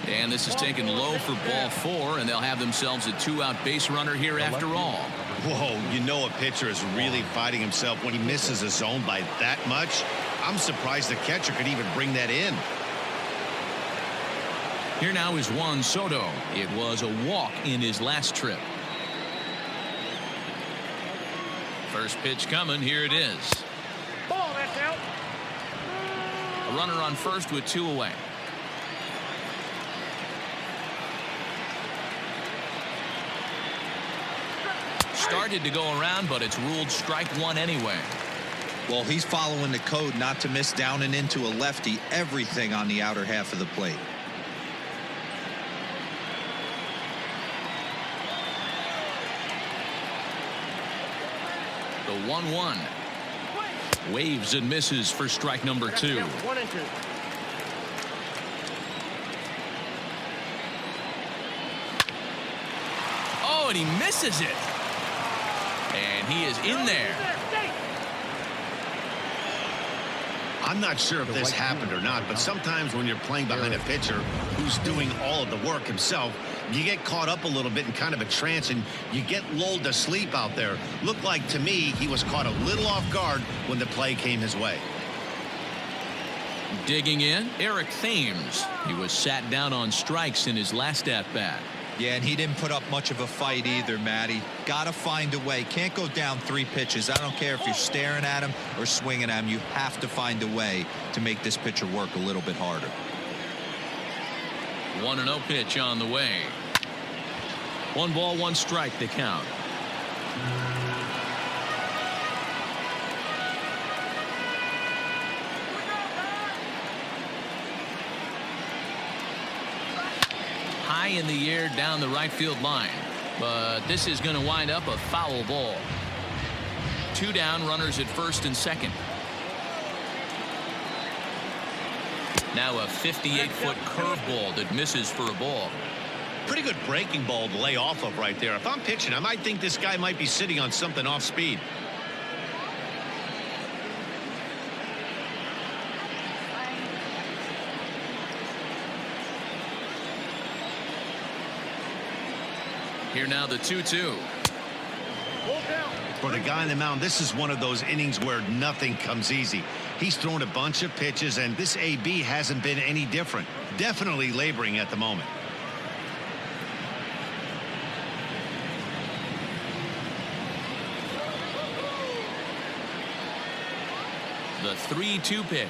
And this is taken low for ball four, and they'll have themselves a 2-out base runner here after all. Whoa, you know a pitcher is really fighting himself when he misses a zone by that much. I'm surprised the catcher could even bring that in. Here now is Juan Soto. It was a walk in his last trip. First pitch coming. Here it is. Ball, that's out. A runner on first with 2 away. Started to go around, but it's ruled strike 1 anyway. Well, he's following the code not to miss down and into a lefty. Everything on the outer half of the plate. The 1-1. Waves and misses for strike number 2. 1 and 2. Oh, and he misses it. And he is in there. I'm not sure if this happened or not, but sometimes when you're playing behind a pitcher who's doing all of the work himself, you get caught up a little bit in kind of a trance and you get lulled to sleep out there. Looked like to me he was caught a little off guard when the play came his way. Digging in, THAMES. He was sat down on strikes in his last at-bat. Yeah, and he didn't put up much of a fight either, Matty. Gotta find a way. Can't go down 3 pitches. I don't care if you're staring at him or swinging at him. You have to find a way to make this pitcher work a little bit harder. 1-0 pitch on the way. 1 ball, 1 strike to count. High in the air down the right field line, but this is going to wind up a foul ball. 2 down, runners at first and second. Now a 58-foot curveball that misses for a ball. Pretty good breaking ball to lay off of right there. If I'm pitching, I might think this guy might be sitting on something off speed. Here now the 2-2. For the guy on the mound, this is one of those innings where nothing comes easy. He's thrown a bunch of pitches, and this AB hasn't been any different. Definitely laboring at the moment. The 3-2 pitch.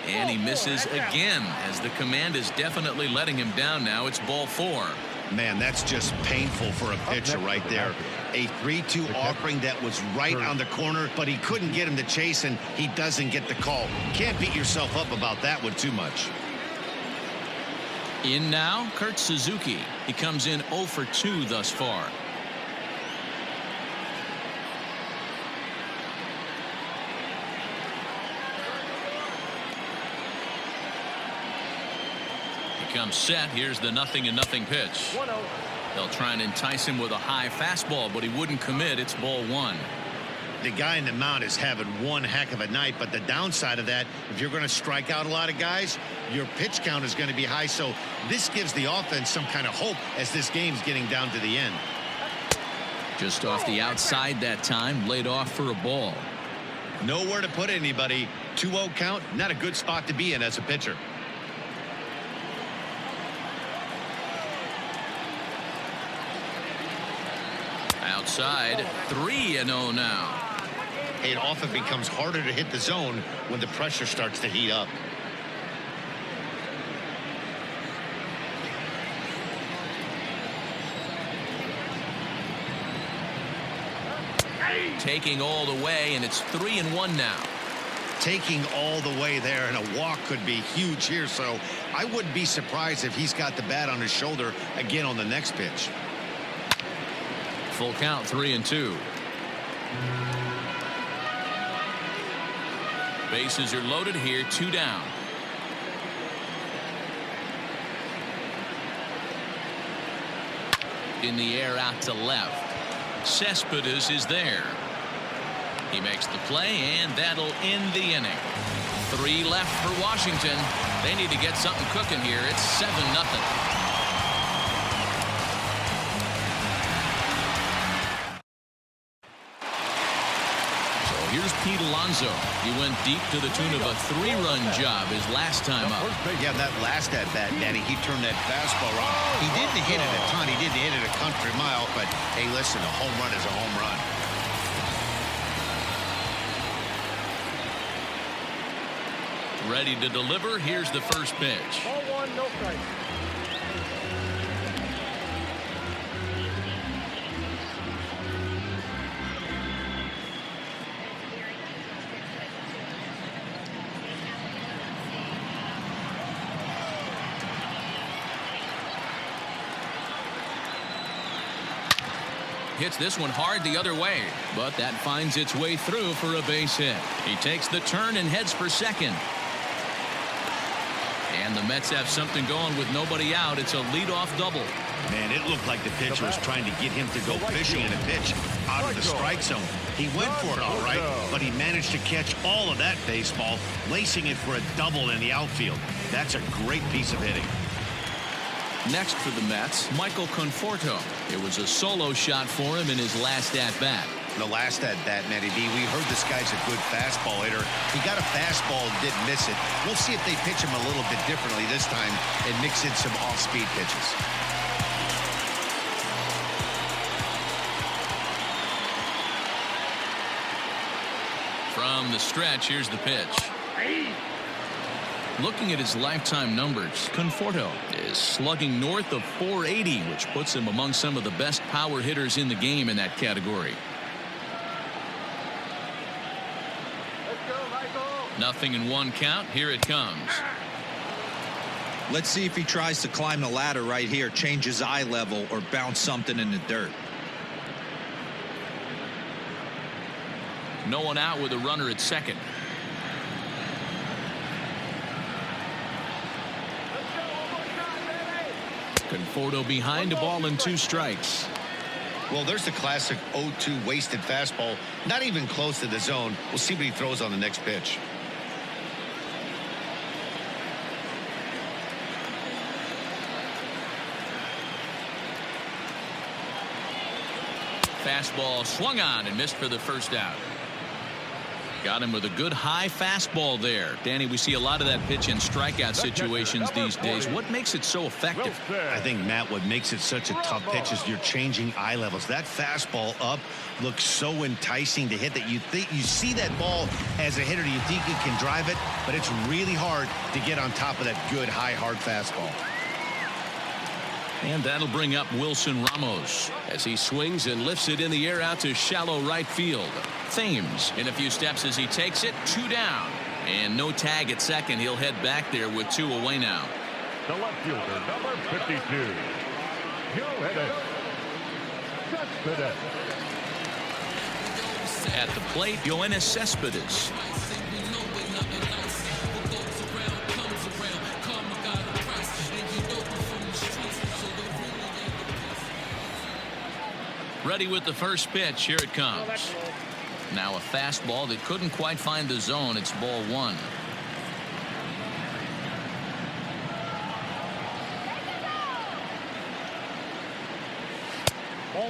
And he misses again, as the command is definitely letting him down now. It's ball 4. Man, that's just painful for a pitcher right there. A 3-2 offering that was right on the corner, but he couldn't get him to chase, and he doesn't get the call. Can't beat yourself up about that one too much. In now, Kurt Suzuki. He comes in 0 for 2 thus far. Comes set. Here's the 0-0 pitch. 1-0. They'll try and entice him with a high fastball, but he wouldn't commit. It's ball 1. The guy in the mound is having one heck of a night, but the downside of that, if you're going to strike out a lot of guys, your pitch count is going to be high. So this gives the offense some kind of hope as this game's getting down to the end. Just off the outside that time, laid off for a ball. Nowhere to put anybody. 2-0 count, not a good spot to be in as a pitcher. Outside, 3-0 now. It often becomes harder to hit the zone when the pressure starts to heat up. Taking all the way, and it's 3-1 now. Taking all the way there, and a walk could be huge here, so I wouldn't be surprised if he's got the bat on his shoulder again on the next pitch. Full count, 3-2. Bases are loaded here, 2 down. In the air out to left. Cespedes is there. He makes the play, and that'll end the inning. 3 left for Washington. They need to get something cooking here. It's 7-0. Here's Pete Alonso. He went deep to the tune of a 3-run job his last time up. Yeah, that last at bat, Danny, he turned that fastball around. He didn't hit it a ton. He didn't hit it a country mile, but hey, listen, a home run is a home run. Ready to deliver. Here's the first pitch. Ball one, no strike. Hits this one hard the other way, but that finds its way through for a base hit. He takes the turn and heads for second. And the Mets have something going with nobody out. It's a leadoff double. Man, it looked like the pitcher was trying to get him to go fishing in a pitch out of the strike zone. He went for it all right, but he managed to catch all of that baseball, lacing it for a double in the outfield. That's a great piece of hitting. Next for the Mets, Michael Conforto. It was a solo shot for him in his last at-bat. The last at-bat, Matty B, we heard this guy's a good fastball hitter. He got a fastball and didn't miss it. We'll see if they pitch him a little bit differently this time and mix in some off-speed pitches. From the stretch, here's the pitch. Looking at his lifetime numbers, Conforto is slugging north of 480, which puts him among some of the best power hitters in the game in that category. Nothing in one count. Here it comes. Let's see if he tries to climb the ladder right here, change his eye level, or bounce something in the dirt. No one out with a runner at second. Conforto behind, a ball and 2 strikes. Well, there's the classic 0-2 wasted fastball. Not even close to the zone. We'll see what he throws on the next pitch. Fastball swung on and missed for the first out. Got him with a good high fastball there. Danny, we see a lot of that pitch in strikeout situations these days. What makes it so effective? I think, Matt, what makes it such a tough pitch is you're changing eye levels. That fastball up looks so enticing to hit that you think you see that ball as a hitter. You think you can drive it, but it's really hard to get on top of that good high hard fastball. And that'll bring up Wilson Ramos as he swings and lifts it in the air out to shallow right field. Thames in a few steps as he takes it. 2 down. And no tag at second. He'll head back there with 2 away now. The left fielder, number 52. At the plate, Yoenis Cespedes. Ready with the first pitch. Here it comes. Now a fastball that couldn't quite find the zone. It's ball 1.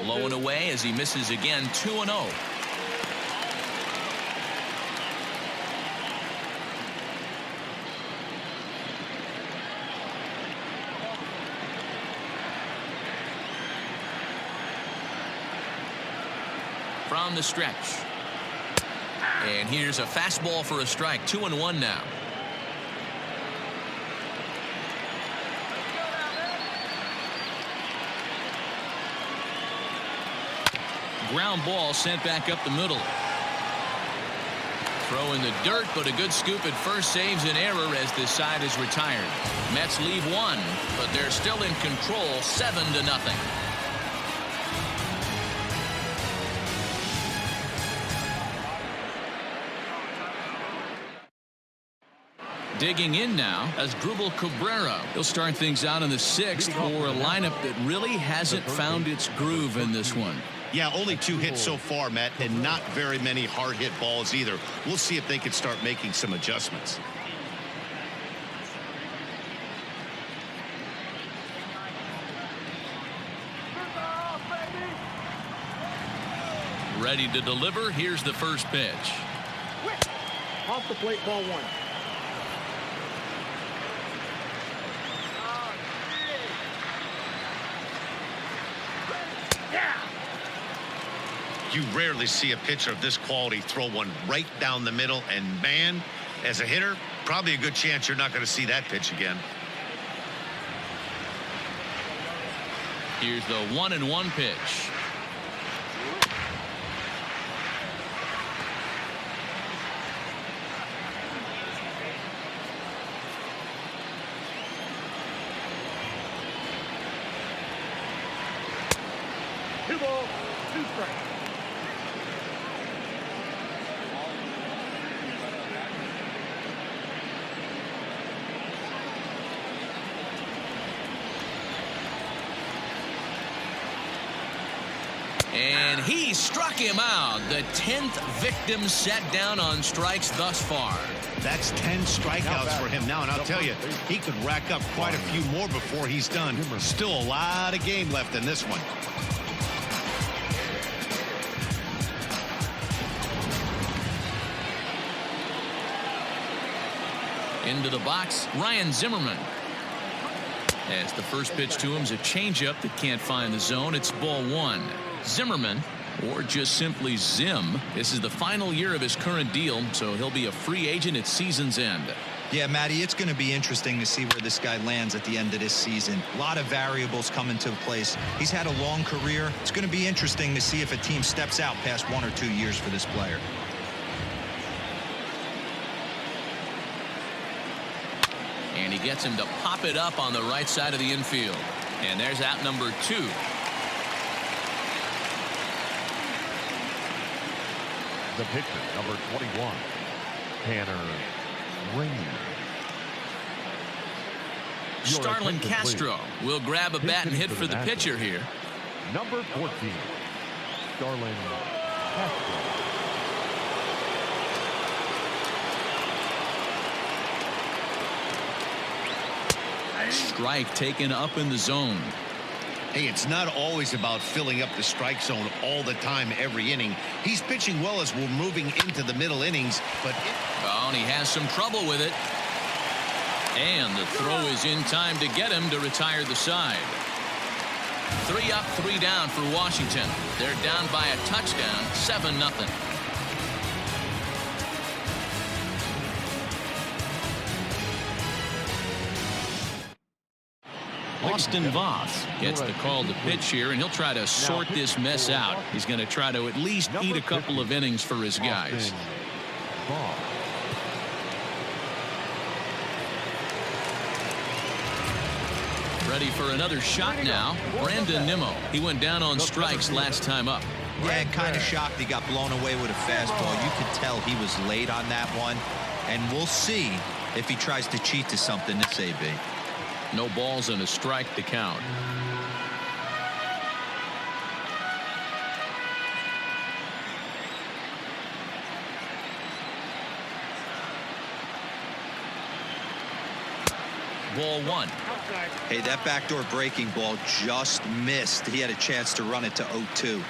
Low and away as he misses again. 2-0. From the stretch. And here's a fastball for a strike. 2-1 now. Ground ball sent back up the middle. Throw in the dirt, but a good scoop at first saves an error as this side is retired. Mets leave 1, but they're still in control. 7-0. Digging in now as Drupal Cabrera. He'll start things out in the 6th for a lineup that really hasn't found its groove in this one. Yeah, only 2 hits so far, Matt, and not very many hard hit balls either. We'll see if they can start making some adjustments. Ready to deliver. Here's the first pitch. Off the plate, ball 1. You rarely see a pitcher of this quality throw one right down the middle, and man, As a hitter, probably a good chance you're not going to see that pitch again. Here's the 1-1 pitch. Two balls, two strikes. And he struck him out. The 10th victim set down on strikes thus far. That's 10 strikeouts for him now, and I'll tell you, he could rack up quite a few more before he's done. Still a lot of game left in this one. Into the box, Ryan Zimmerman. As the first pitch to him is a changeup that can't find the zone. It's ball one. Zimmerman, or just simply Zim, this is the final year of his current deal, so he'll be a free agent at season's end. Yeah, Matty, it's going to be interesting to see where this guy lands at the end of this season. A lot of variables come into place. He's had a long career. It's going to be interesting to see if a team steps out past 1 or 2 years for this player. And he gets him to pop it up on the right side of the infield. And there's out number 2. The pitcher, number 21, Tanner Rainey. Starlin Castro will grab a bat and hit for the pitcher here. Number 14, Starlin Castro. Strike taken up in the zone. Hey, it's not always about filling up the strike zone all the time, every inning. He's pitching well as we're moving into the middle innings, but Oh, and he has some trouble with it. And the throw is in time to get him to retire the side. 3 up, 3 down for Washington. They're down by a touchdown, 7-0. Austin Voth gets the call to pitch here, and he'll try to sort this mess out. He's going to try to at least eat a couple of innings for his guys. Ready for another shot now. Brandon Nimmo. He went down on strikes last time up. Yeah, kind of shocked he got blown away with a fastball. You could tell he was late on that one. And we'll see if he tries to cheat to something this AB. No balls and a strike to count. Ball one. Hey, that backdoor breaking ball just missed. He had a chance to run it to 0-2.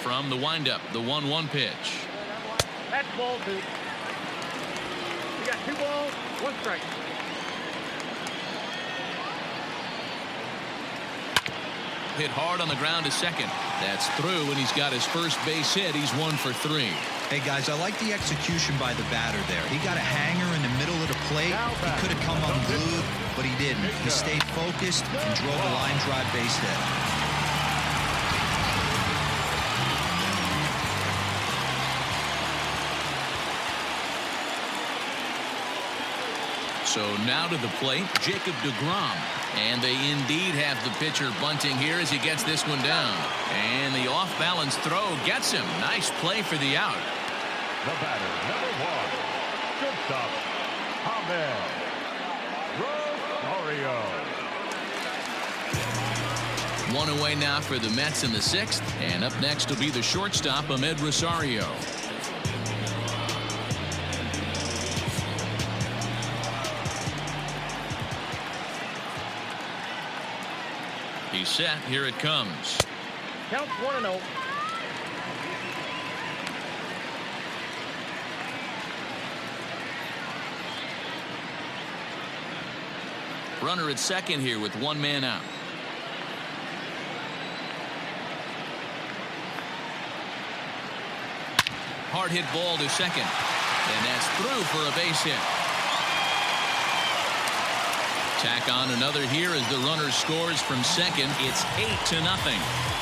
From the windup, the 1-1 pitch. That's ball 2. You got 2 balls, 1 strike. Hit hard on the ground to second. That's through, and he's got his first base hit. He's 1 for 3. Hey, guys, I like the execution by the batter there. He got a hanger in the middle of the plate. He could have come unglued, but he didn't. He stayed focused and drove a line drive base hit. So now to the plate, Jacob deGrom. And they indeed have the pitcher bunting here as he gets this one down. And the off-balance throw gets him. Nice play for the out. The batter, number 1, shortstop, Rosario. 1 away now for the Mets in the 6th. And up next will be the shortstop, Ahmed Rosario. He's set. Here it comes. Counts 1-0. Runner at second here with 1 man out. hard hit ball to second. And that's through for a base hit. Tack on another here as the runner scores from second. It's 8-0.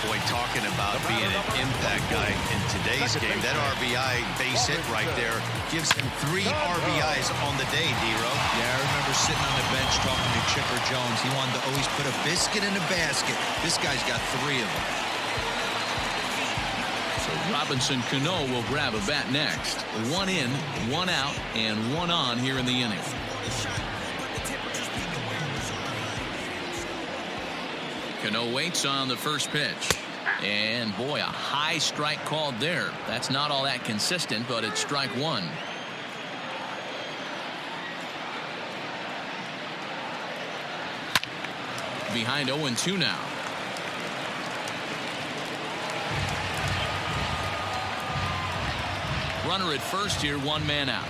Boy, talking about being an impact guy in today's game, that RBI base hit right there gives him 3 RBIs on the day, D-Row. Yeah, I remember sitting on the bench talking to Chipper Jones. He wanted to always put a biscuit in a basket. This guy's got 3 of them. So Robinson Cano will grab a bat next. 1 in, 1 out, and 1 on here in the inning. Cano waits on the first pitch. And boy, a high strike called there. That's not all that consistent, but it's strike 1. Behind 0-2 now. Runner at first here, 1 man out.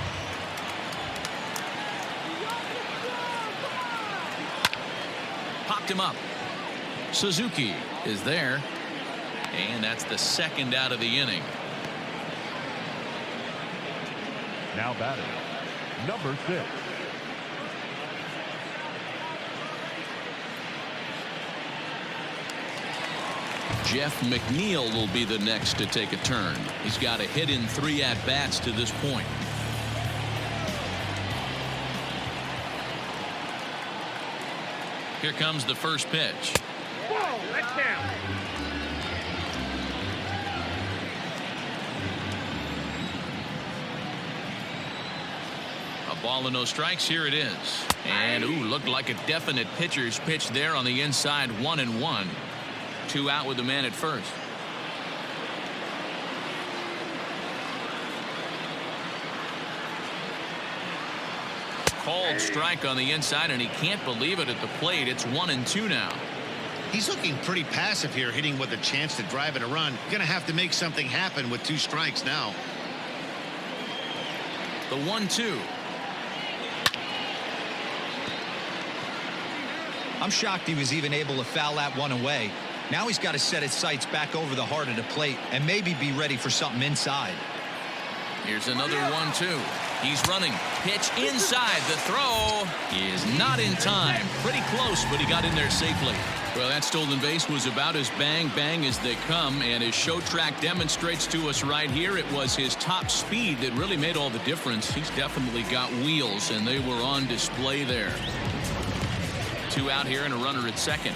Popped him up. Suzuki is there. And that's the second out of the inning. Now batting, number 6. Jeff McNeil will be the next to take a turn. He's got a hit in 3 at-bats to this point. Here comes the first pitch. Whoa, that's down. A ball and no strikes. Here it is. And ooh, looked like a definite pitcher's pitch there on the inside. 1-1. 2 out with the man at first. Called strike on the inside, and he can't believe it at the plate. It's 1-2 now. He's looking pretty passive here, hitting with a chance to drive in a run. Going to have to make something happen with 2 strikes now. The 1-2. I'm shocked he was even able to foul that one away. Now he's got to set his sights back over the heart of the plate and maybe be ready for something inside. Here's another 1-2. He's running. Pitch inside. The throw is not in time. Pretty close, but he got in there safely. Well, that stolen base was about as bang as they come, and as Show Track demonstrates to us right here, it was his top speed that really made all the difference. He's definitely got wheels, and they were on display there. 2 out here and a runner at second.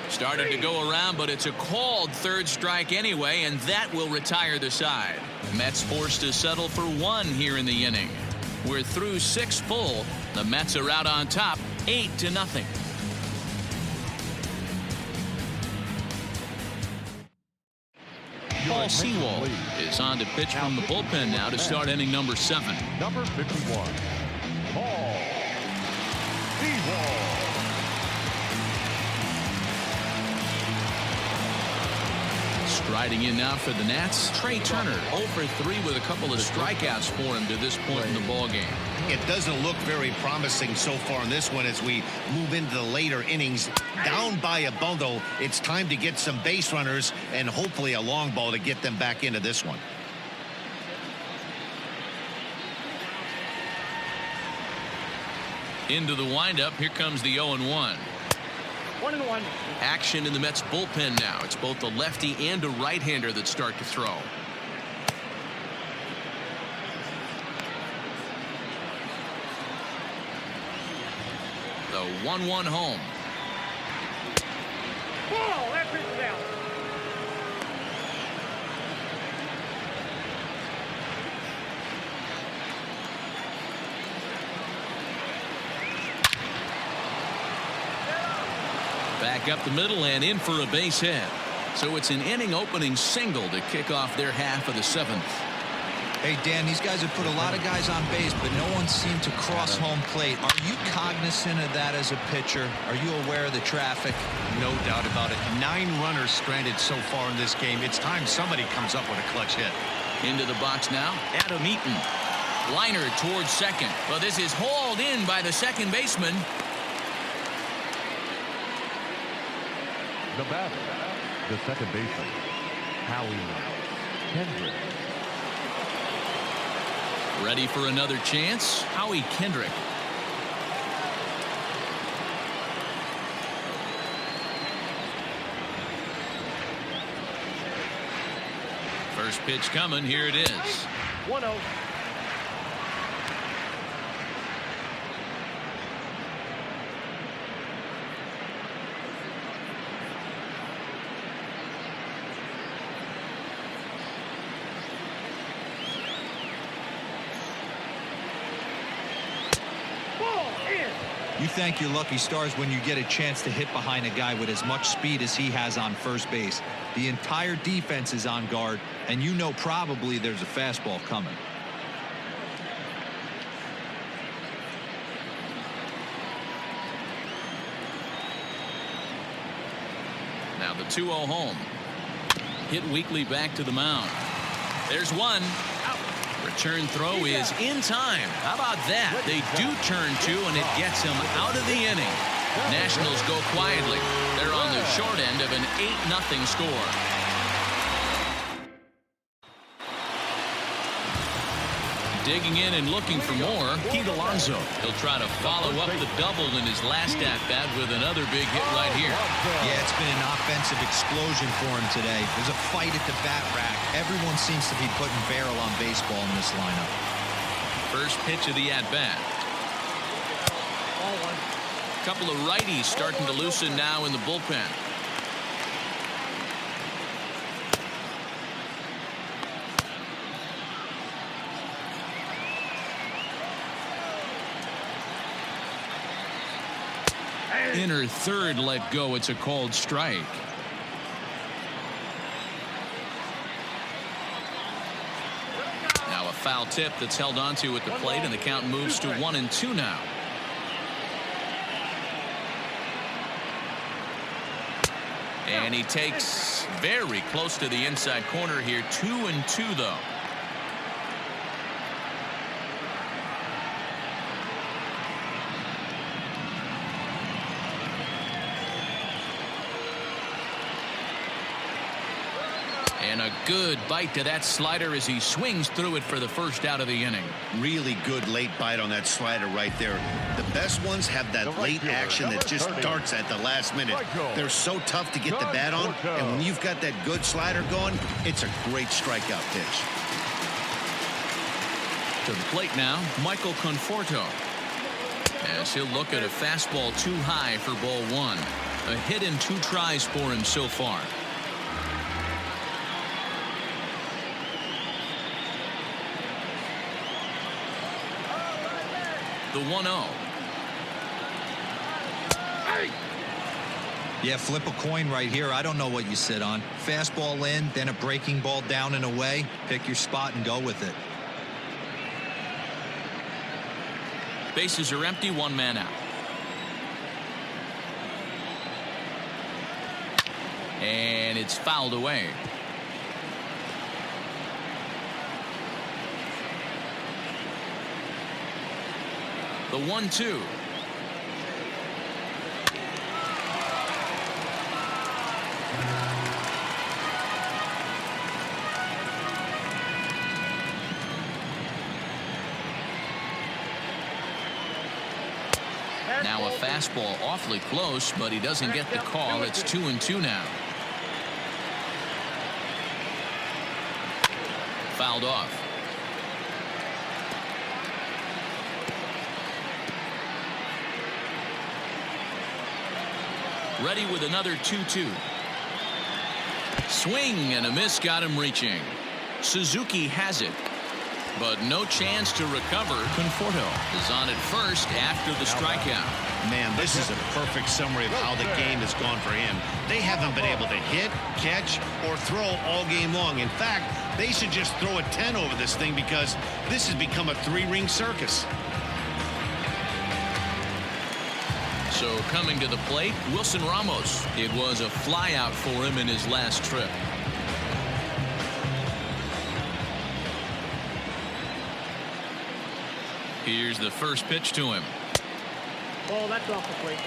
Started to go around, but it's a called 3rd strike anyway, and that will retire the side. Mets forced to settle for 1 here in the inning. We're through 6 full. The Mets are out on top, 8-0. Paul Sewald is on to pitch from the bullpen now to start inning number 7. Number 51, Paul Sewald. Striding in now for the Nats, Trey Turner, 0 for 3 with a couple of strikeouts for him to this point in the ballgame. It doesn't look very promising so far in this one as we move into the later innings. Down by a bundle, it's time to get some base runners and hopefully a long ball to get them back into this one. Into the windup, here comes the 0-1. 1-1. Action in the Mets bullpen now. It's both a lefty and a right-hander that start to throw. The 1-1 home. Ball, that pitch is out. Back up the middle and in for a base hit. So it's an inning opening single to kick off their half of the 7th. Hey, Dan, these guys have put a lot of guys on base, but no one seemed to cross home plate. Are you cognizant of that as a pitcher? Are you aware of the traffic? No doubt about it. 9 runners stranded so far in this game. It's time somebody comes up with a clutch hit. Into the box now, Adam Eaton. Liner towards second. Well, this is hauled in by the second baseman. The batter, the second baseman, Howie Kendrick. Ready for another chance? Howie Kendrick. First pitch coming. Here it is. 1-0. You thank your lucky stars when you get a chance to hit behind a guy with as much speed as he has on first base. The entire defense is on guard, and you know probably there's a fastball coming. Now the 2-0 home. Hit weakly back to the mound. There's one. Return throw is in time. How about that? They do turn two, and it gets him out of the inning. Nationals go quietly. They're on the short end of an 8-0 score. Digging in and looking for more, Pete Alonso. He'll try to follow up the double in his last at-bat with another big hit right here. Yeah, it's been an offensive explosion for him today. There's a fight at the bat rack. Everyone seems to be putting barrel on baseball in this lineup. First pitch of the at-bat. Couple of righties starting to loosen now in the bullpen. Inner third let go. It's a called strike. Now a foul tip that's held onto at the plate, and the count moves to 1-2 now. And he takes very close to the inside corner here. 2-2 though. And a good bite to that slider as he swings through it for the first out of the inning. Really good late bite on that slider right there. The best ones have that late action that just darts at the last minute. They're so tough to get the bat on, and when you've got that good slider going, it's a great strikeout pitch. To the plate now, Michael Conforto. As he'll look at a fastball too high for ball one. A hit and 2 tries for him so far. The 1-0. Yeah, flip a coin right here. I don't know what you sit on. Fastball in, then a breaking ball down and away. Pick your spot and go with it. Bases are empty, 1 man out. And it's fouled away. The 1-2. Now a fastball awfully close, but he doesn't get the call. It's 2-2 now. Fouled off. Ready with another 2-2. Swing and a miss got him reaching. Suzuki has it, but no chance to recover. Conforto is on at first after the strikeout. Man, this is a perfect summary of how the game has gone for him. They haven't been able to hit, catch, or throw all game long. In fact, they should just throw a 10 over this thing because this has become a 3-ring circus. So coming to the plate, Wilson Ramos. It was a flyout for him in his last trip. Here's the first pitch to him. Ball, that's off the plate.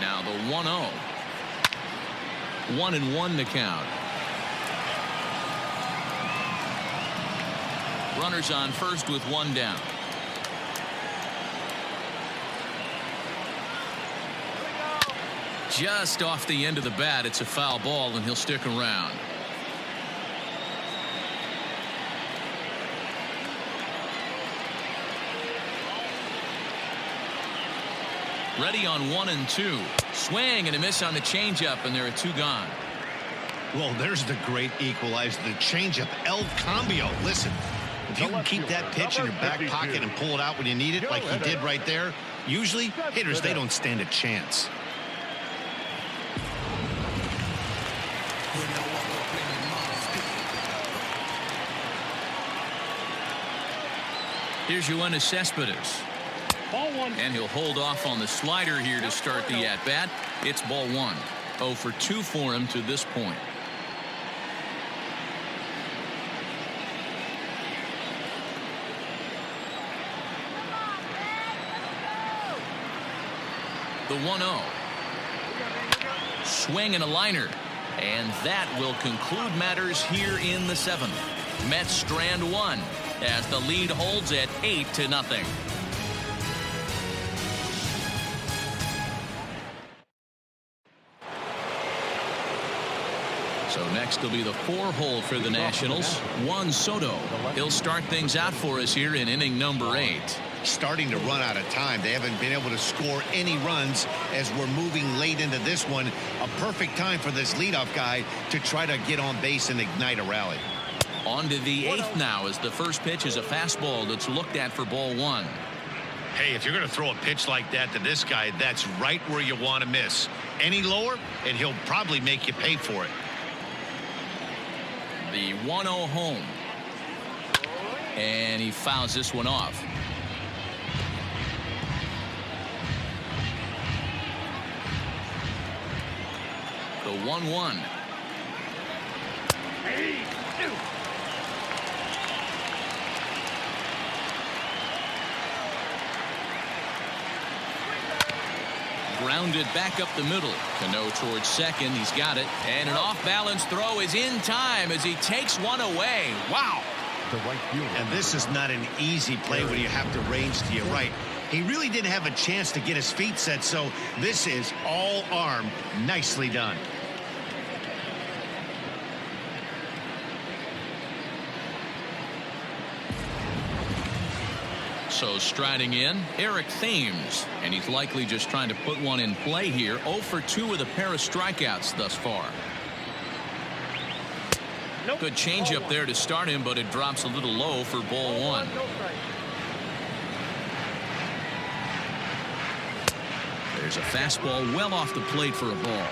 Now the 1-0. 1-1 to count. Runners on first with one down. Just off the end of the bat, it's a foul ball, and he'll stick around. Ready on 1-2. Swing and a miss on the changeup, and there are two gone. Well, there's the great equalizer, the changeup, El Cambio. Listen, if you can keep that pitch in your back pocket and pull it out when you need it, like he did right there, usually hitters, they don't stand a chance. Here's Yoenis Cespedes. Ball one. And he'll hold off on the slider here to start the at-bat. It's ball one. 0 for 2 for him to this point. The 1-0. Swing and a liner. And that will conclude matters here in the 7th. Mets strand one as the lead holds at 8-0. So next will be the 4-hole for the Nationals. Juan Soto. He'll start things out for us here in inning number 8. Starting to run out of time. They haven't been able to score any runs as we're moving late into this one. A perfect time for this leadoff guy to try to get on base and ignite a rally. On to the 8th now as the first pitch is a fastball that's looked at for ball one. Hey, if you're going to throw a pitch like that to this guy, that's right where you want to miss. Any lower, and he'll probably make you pay for it. The 1-0 home. And he fouls this one off. The 1-1. Grounded back up the middle. Cano towards second. He's got it. And an off-balance throw is in time as he takes one away. Wow. And this is not an easy play when you have to range to your right. He really didn't have a chance to get his feet set, so this is all arm. Nicely done. So striding in, Eric THAMES, and he's likely just trying to put one in play here. 0 for 2 with a pair of strikeouts thus far. Good changeup there to start him, but it drops a little low for ball one. There's a fastball well off the plate for a ball.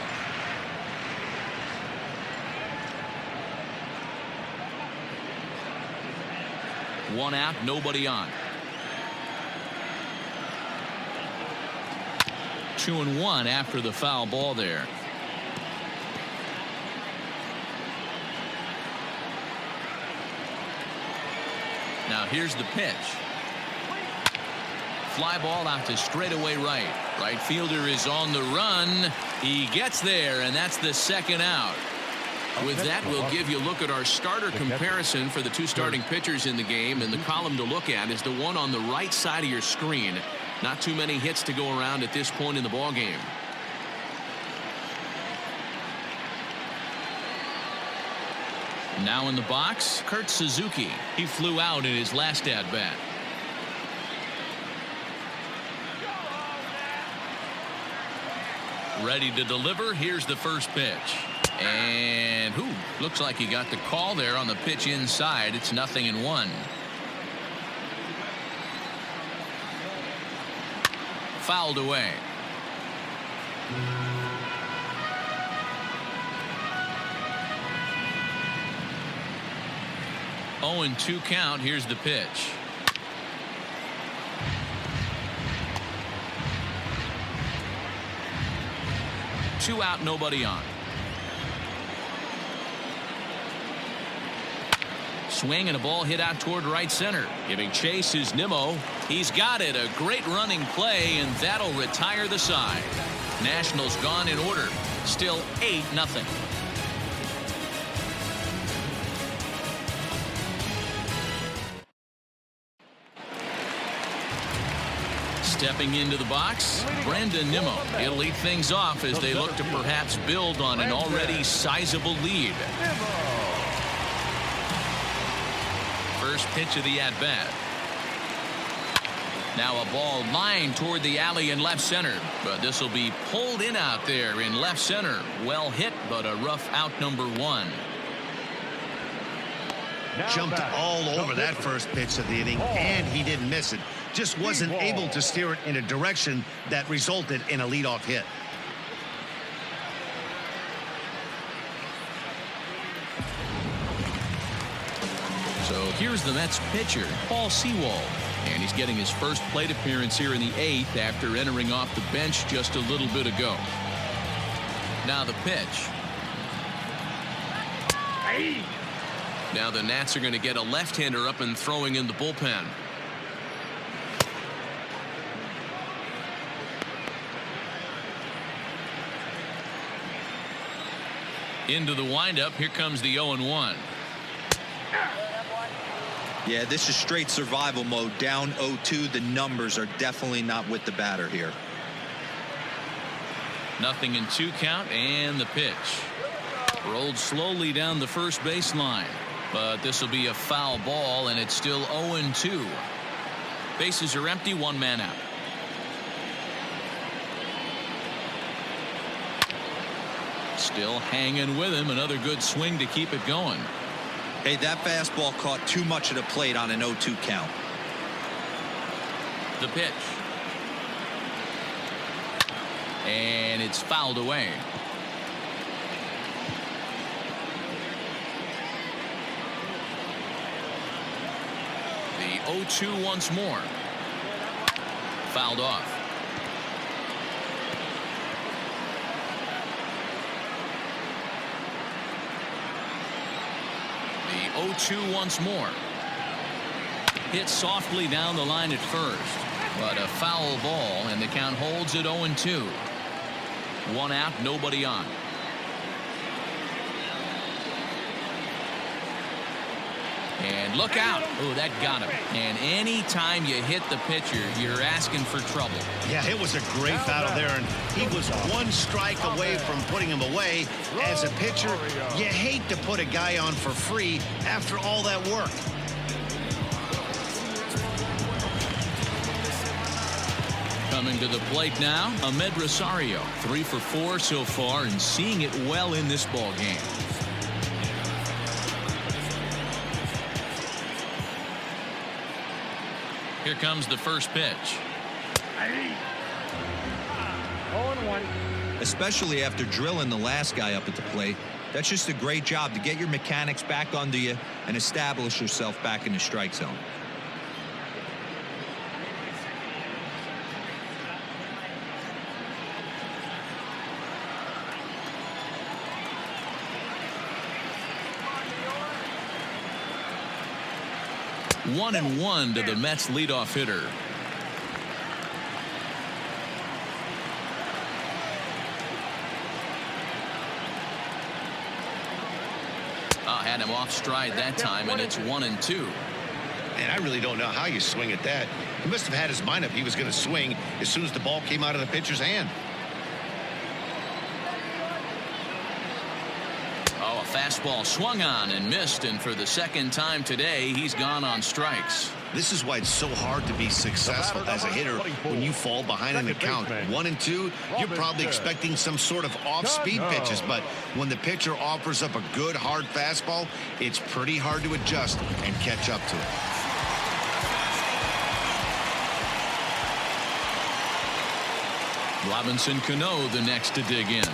One out, nobody on. 2-1 after the foul ball there. Now here's the pitch. Fly ball out to straightaway right. Right fielder is on the run. He gets there, and that's the second out. With that, we'll give you a look at our starter comparison for the two starting pitchers in the game, and the column to look at is the one on the right side of your screen. Not too many hits to go around at this point in the ball game. Now in the box, Kurt Suzuki. He flew out in his last at bat. Ready to deliver. Here's the first pitch. And looks like he got the call there on the pitch inside. It's 0-1. Fouled away. Oh, and 2 count. Here's the pitch. Two out, nobody on. Swing and a ball hit out toward right center. Giving chase is NIMMO. He's got it. A great running play, and that'll retire the side. Nationals gone in order. Still 8-0. Stepping into the box, Brandon Nimmo. He'll lead things off as they look to perhaps build on an already sizable lead. First pitch of the at-bat. Now a ball lined toward the alley in left center, but this will be pulled in out there in left center. Well hit, but a rough out, number 1. Jumped all over that first pitch of the inning, and he didn't miss it. Just wasn't able to steer it in a direction that resulted in a leadoff hit. So here's the Mets pitcher, Paul Sewald. And he's getting his first plate appearance here in the 8th after entering off the bench just a little bit ago. Now the pitch. Now the Nats are going to get a left-hander up and throwing in the bullpen. Into the windup. Here comes the 0-1. Yeah, this is straight survival mode. Down 0-2. The numbers are definitely not with the batter here. 0-2 count, and the pitch. Rolled slowly down the first baseline, but this will be a foul ball, and it's still 0-2. Bases are empty, 1 man out. Still hanging with him. Another good swing to keep it going. Hey, that fastball caught too much of the plate on an 0-2 count. The pitch. And it's fouled away. The 0-2 once more. Fouled off. The 0-2 once more. Hit softly down the line at first, but a foul ball, and the count holds at 0-2. 1 out, nobody on. And look out. Oh, that got him. And anytime you hit the pitcher, you're asking for trouble. Yeah, it was a great battle there, and he was 1 strike away from putting him away. As a pitcher, you hate to put a guy on for free after all that work. Coming to the plate now, Ahmed Rosario. 3 for 4 so far, and seeing it well in this ball game. Here comes the first pitch. 0-1. Especially after drilling the last guy up at the plate. That's just a great job to get your mechanics back under you and establish yourself back in the strike zone. One and 1 to the Mets leadoff hitter. Had him off stride that time, and it's 1-2. And I really don't know how you swing at that. He must have had his mind up he was going to swing as soon as the ball came out of the pitcher's hand. Oh, a fastball swung on and missed, and for the second time today, he's gone on strikes. This is why it's so hard to be successful as a hitter when you fall behind in the count. 1-2, you're probably expecting some sort of off-speed pitches, but when the pitcher offers up a good hard fastball, it's pretty hard to adjust and catch up to it. Robinson Cano the next to dig in,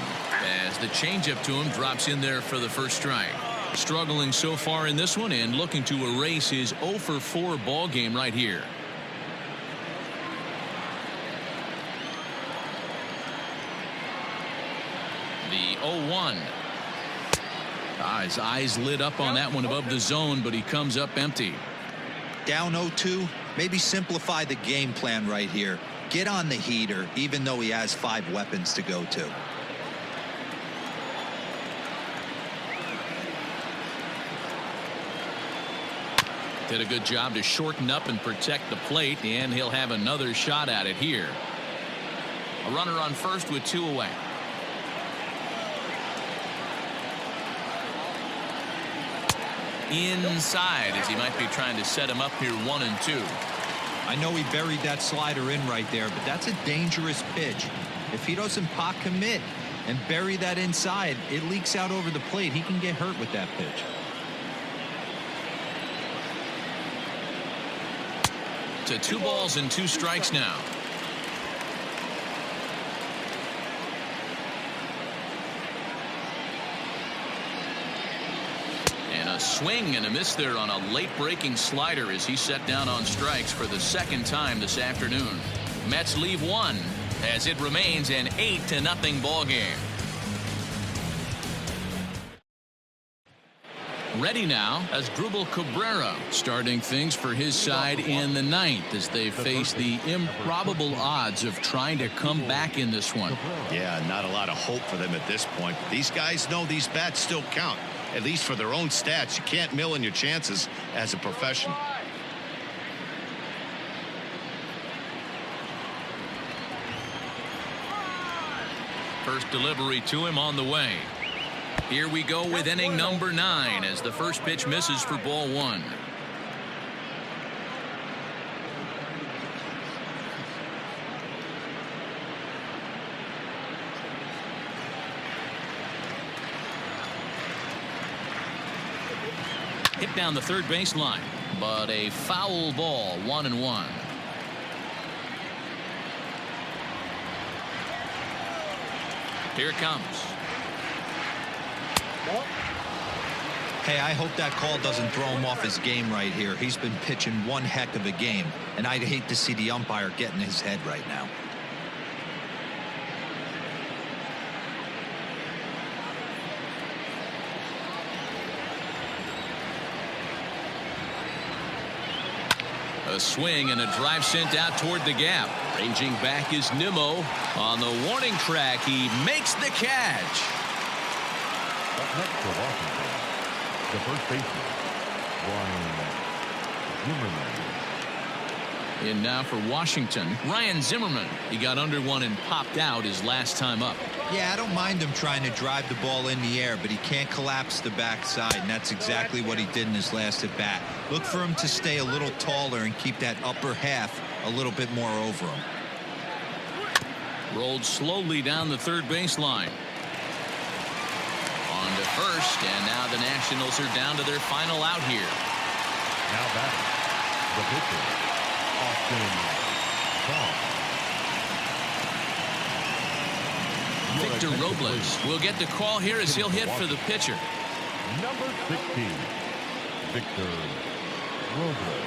as the changeup to him drops in there for the first strike. Struggling so far in this one and looking to erase his 0 for 4 ball game right here. The 0-1. His eyes lit up on that one above the zone, but he comes up empty. Down 0-2. Maybe simplify the game plan right here. get on the heater, even though he has 5 weapons to go to. Did a good job to shorten up and protect the plate, and he'll have another shot at it here. A runner on first with 2 away. Inside, as he might be trying to set him up here 1-2. I know he buried that slider in right there, but that's a dangerous pitch. If he doesn't pot commit and bury that inside, it leaks out over the plate. He can get hurt with that pitch. To 2 balls and 2 strikes now. And a swing and a miss there on a late breaking slider as he set down on strikes for the 2nd time this afternoon. Mets leave 1 as it remains an 8-0 ball game. Ready now as Drupal Cabrera starting things for his side in the 9th as they face the improbable odds of trying to come back in this one. Yeah, not a lot of hope for them at this point. These guys know these bats still count, at least for their own stats. You can't mill in your chances as a professional. First delivery to him on the way. Here we go with inning number 9 as the first pitch misses for ball 1. Hit down the third baseline, but a foul ball, 1-1. Here it comes. Hey, I hope that call doesn't throw him off his game right here. He's been pitching one heck of a game, and I'd hate to see the umpire get in his head right now. A swing and a drive sent out toward the gap. Ranging back is NIMMO. On the warning track, he makes the catch. Up next for Washington, the first baseman, ZIMMERMAN. In now for Washington, Ryan Zimmerman. He got under one and popped out his last time up. Yeah, I don't mind him trying to drive the ball in the air, but he can't collapse the backside, and that's exactly what he did in his last at bat. Look for him to stay a little taller and keep that upper half a little bit more over him. Rolled slowly down the third baseline. On to first, and now the Nationals are down to their final out here. Now batting, the pitcher, Victor Robles will get the call here as he'll hit for the pitcher. Number 16, Victor Robles.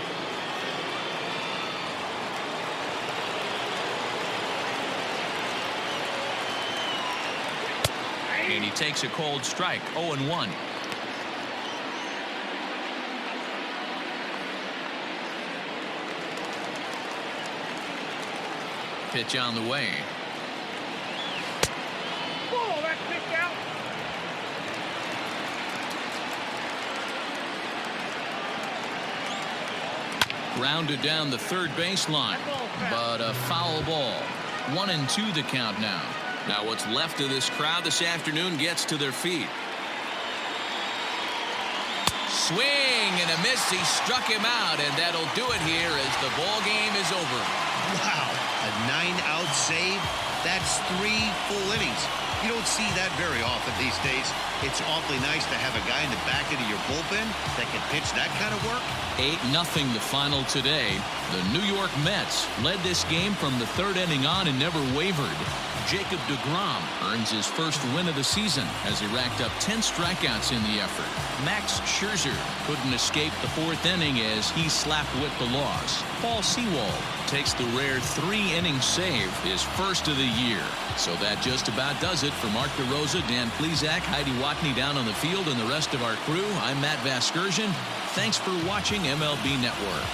And he takes a cold strike, 0-1. Pitch on the way. Oh, that's pitched out. Grounded down the third baseline, but a foul ball. 1-2 the count now. Now what's left of this crowd this afternoon gets to their feet. Swing and a miss. He struck him out, and that'll do it here as the ball game is over. Wow, a 9-out save. That's 3 full innings. You don't see that very often these days. It's awfully nice to have a guy in the back end of your bullpen that can pitch that kind of work. 8-0 the final today. The New York Mets led this game from the third inning on and never wavered. Jacob deGrom earns his first win of the season as he racked up 10 strikeouts in the effort. Max Scherzer couldn't escape the fourth inning as he slapped with the loss. Paul Sewald takes the rare 3-inning save, his first of the year. So that just about does it. For Mark DeRosa, Dan Plesac, Heidi Watney down on the field, and the rest of our crew, I'm Matt Vasgersian. Thanks for watching MLB Network.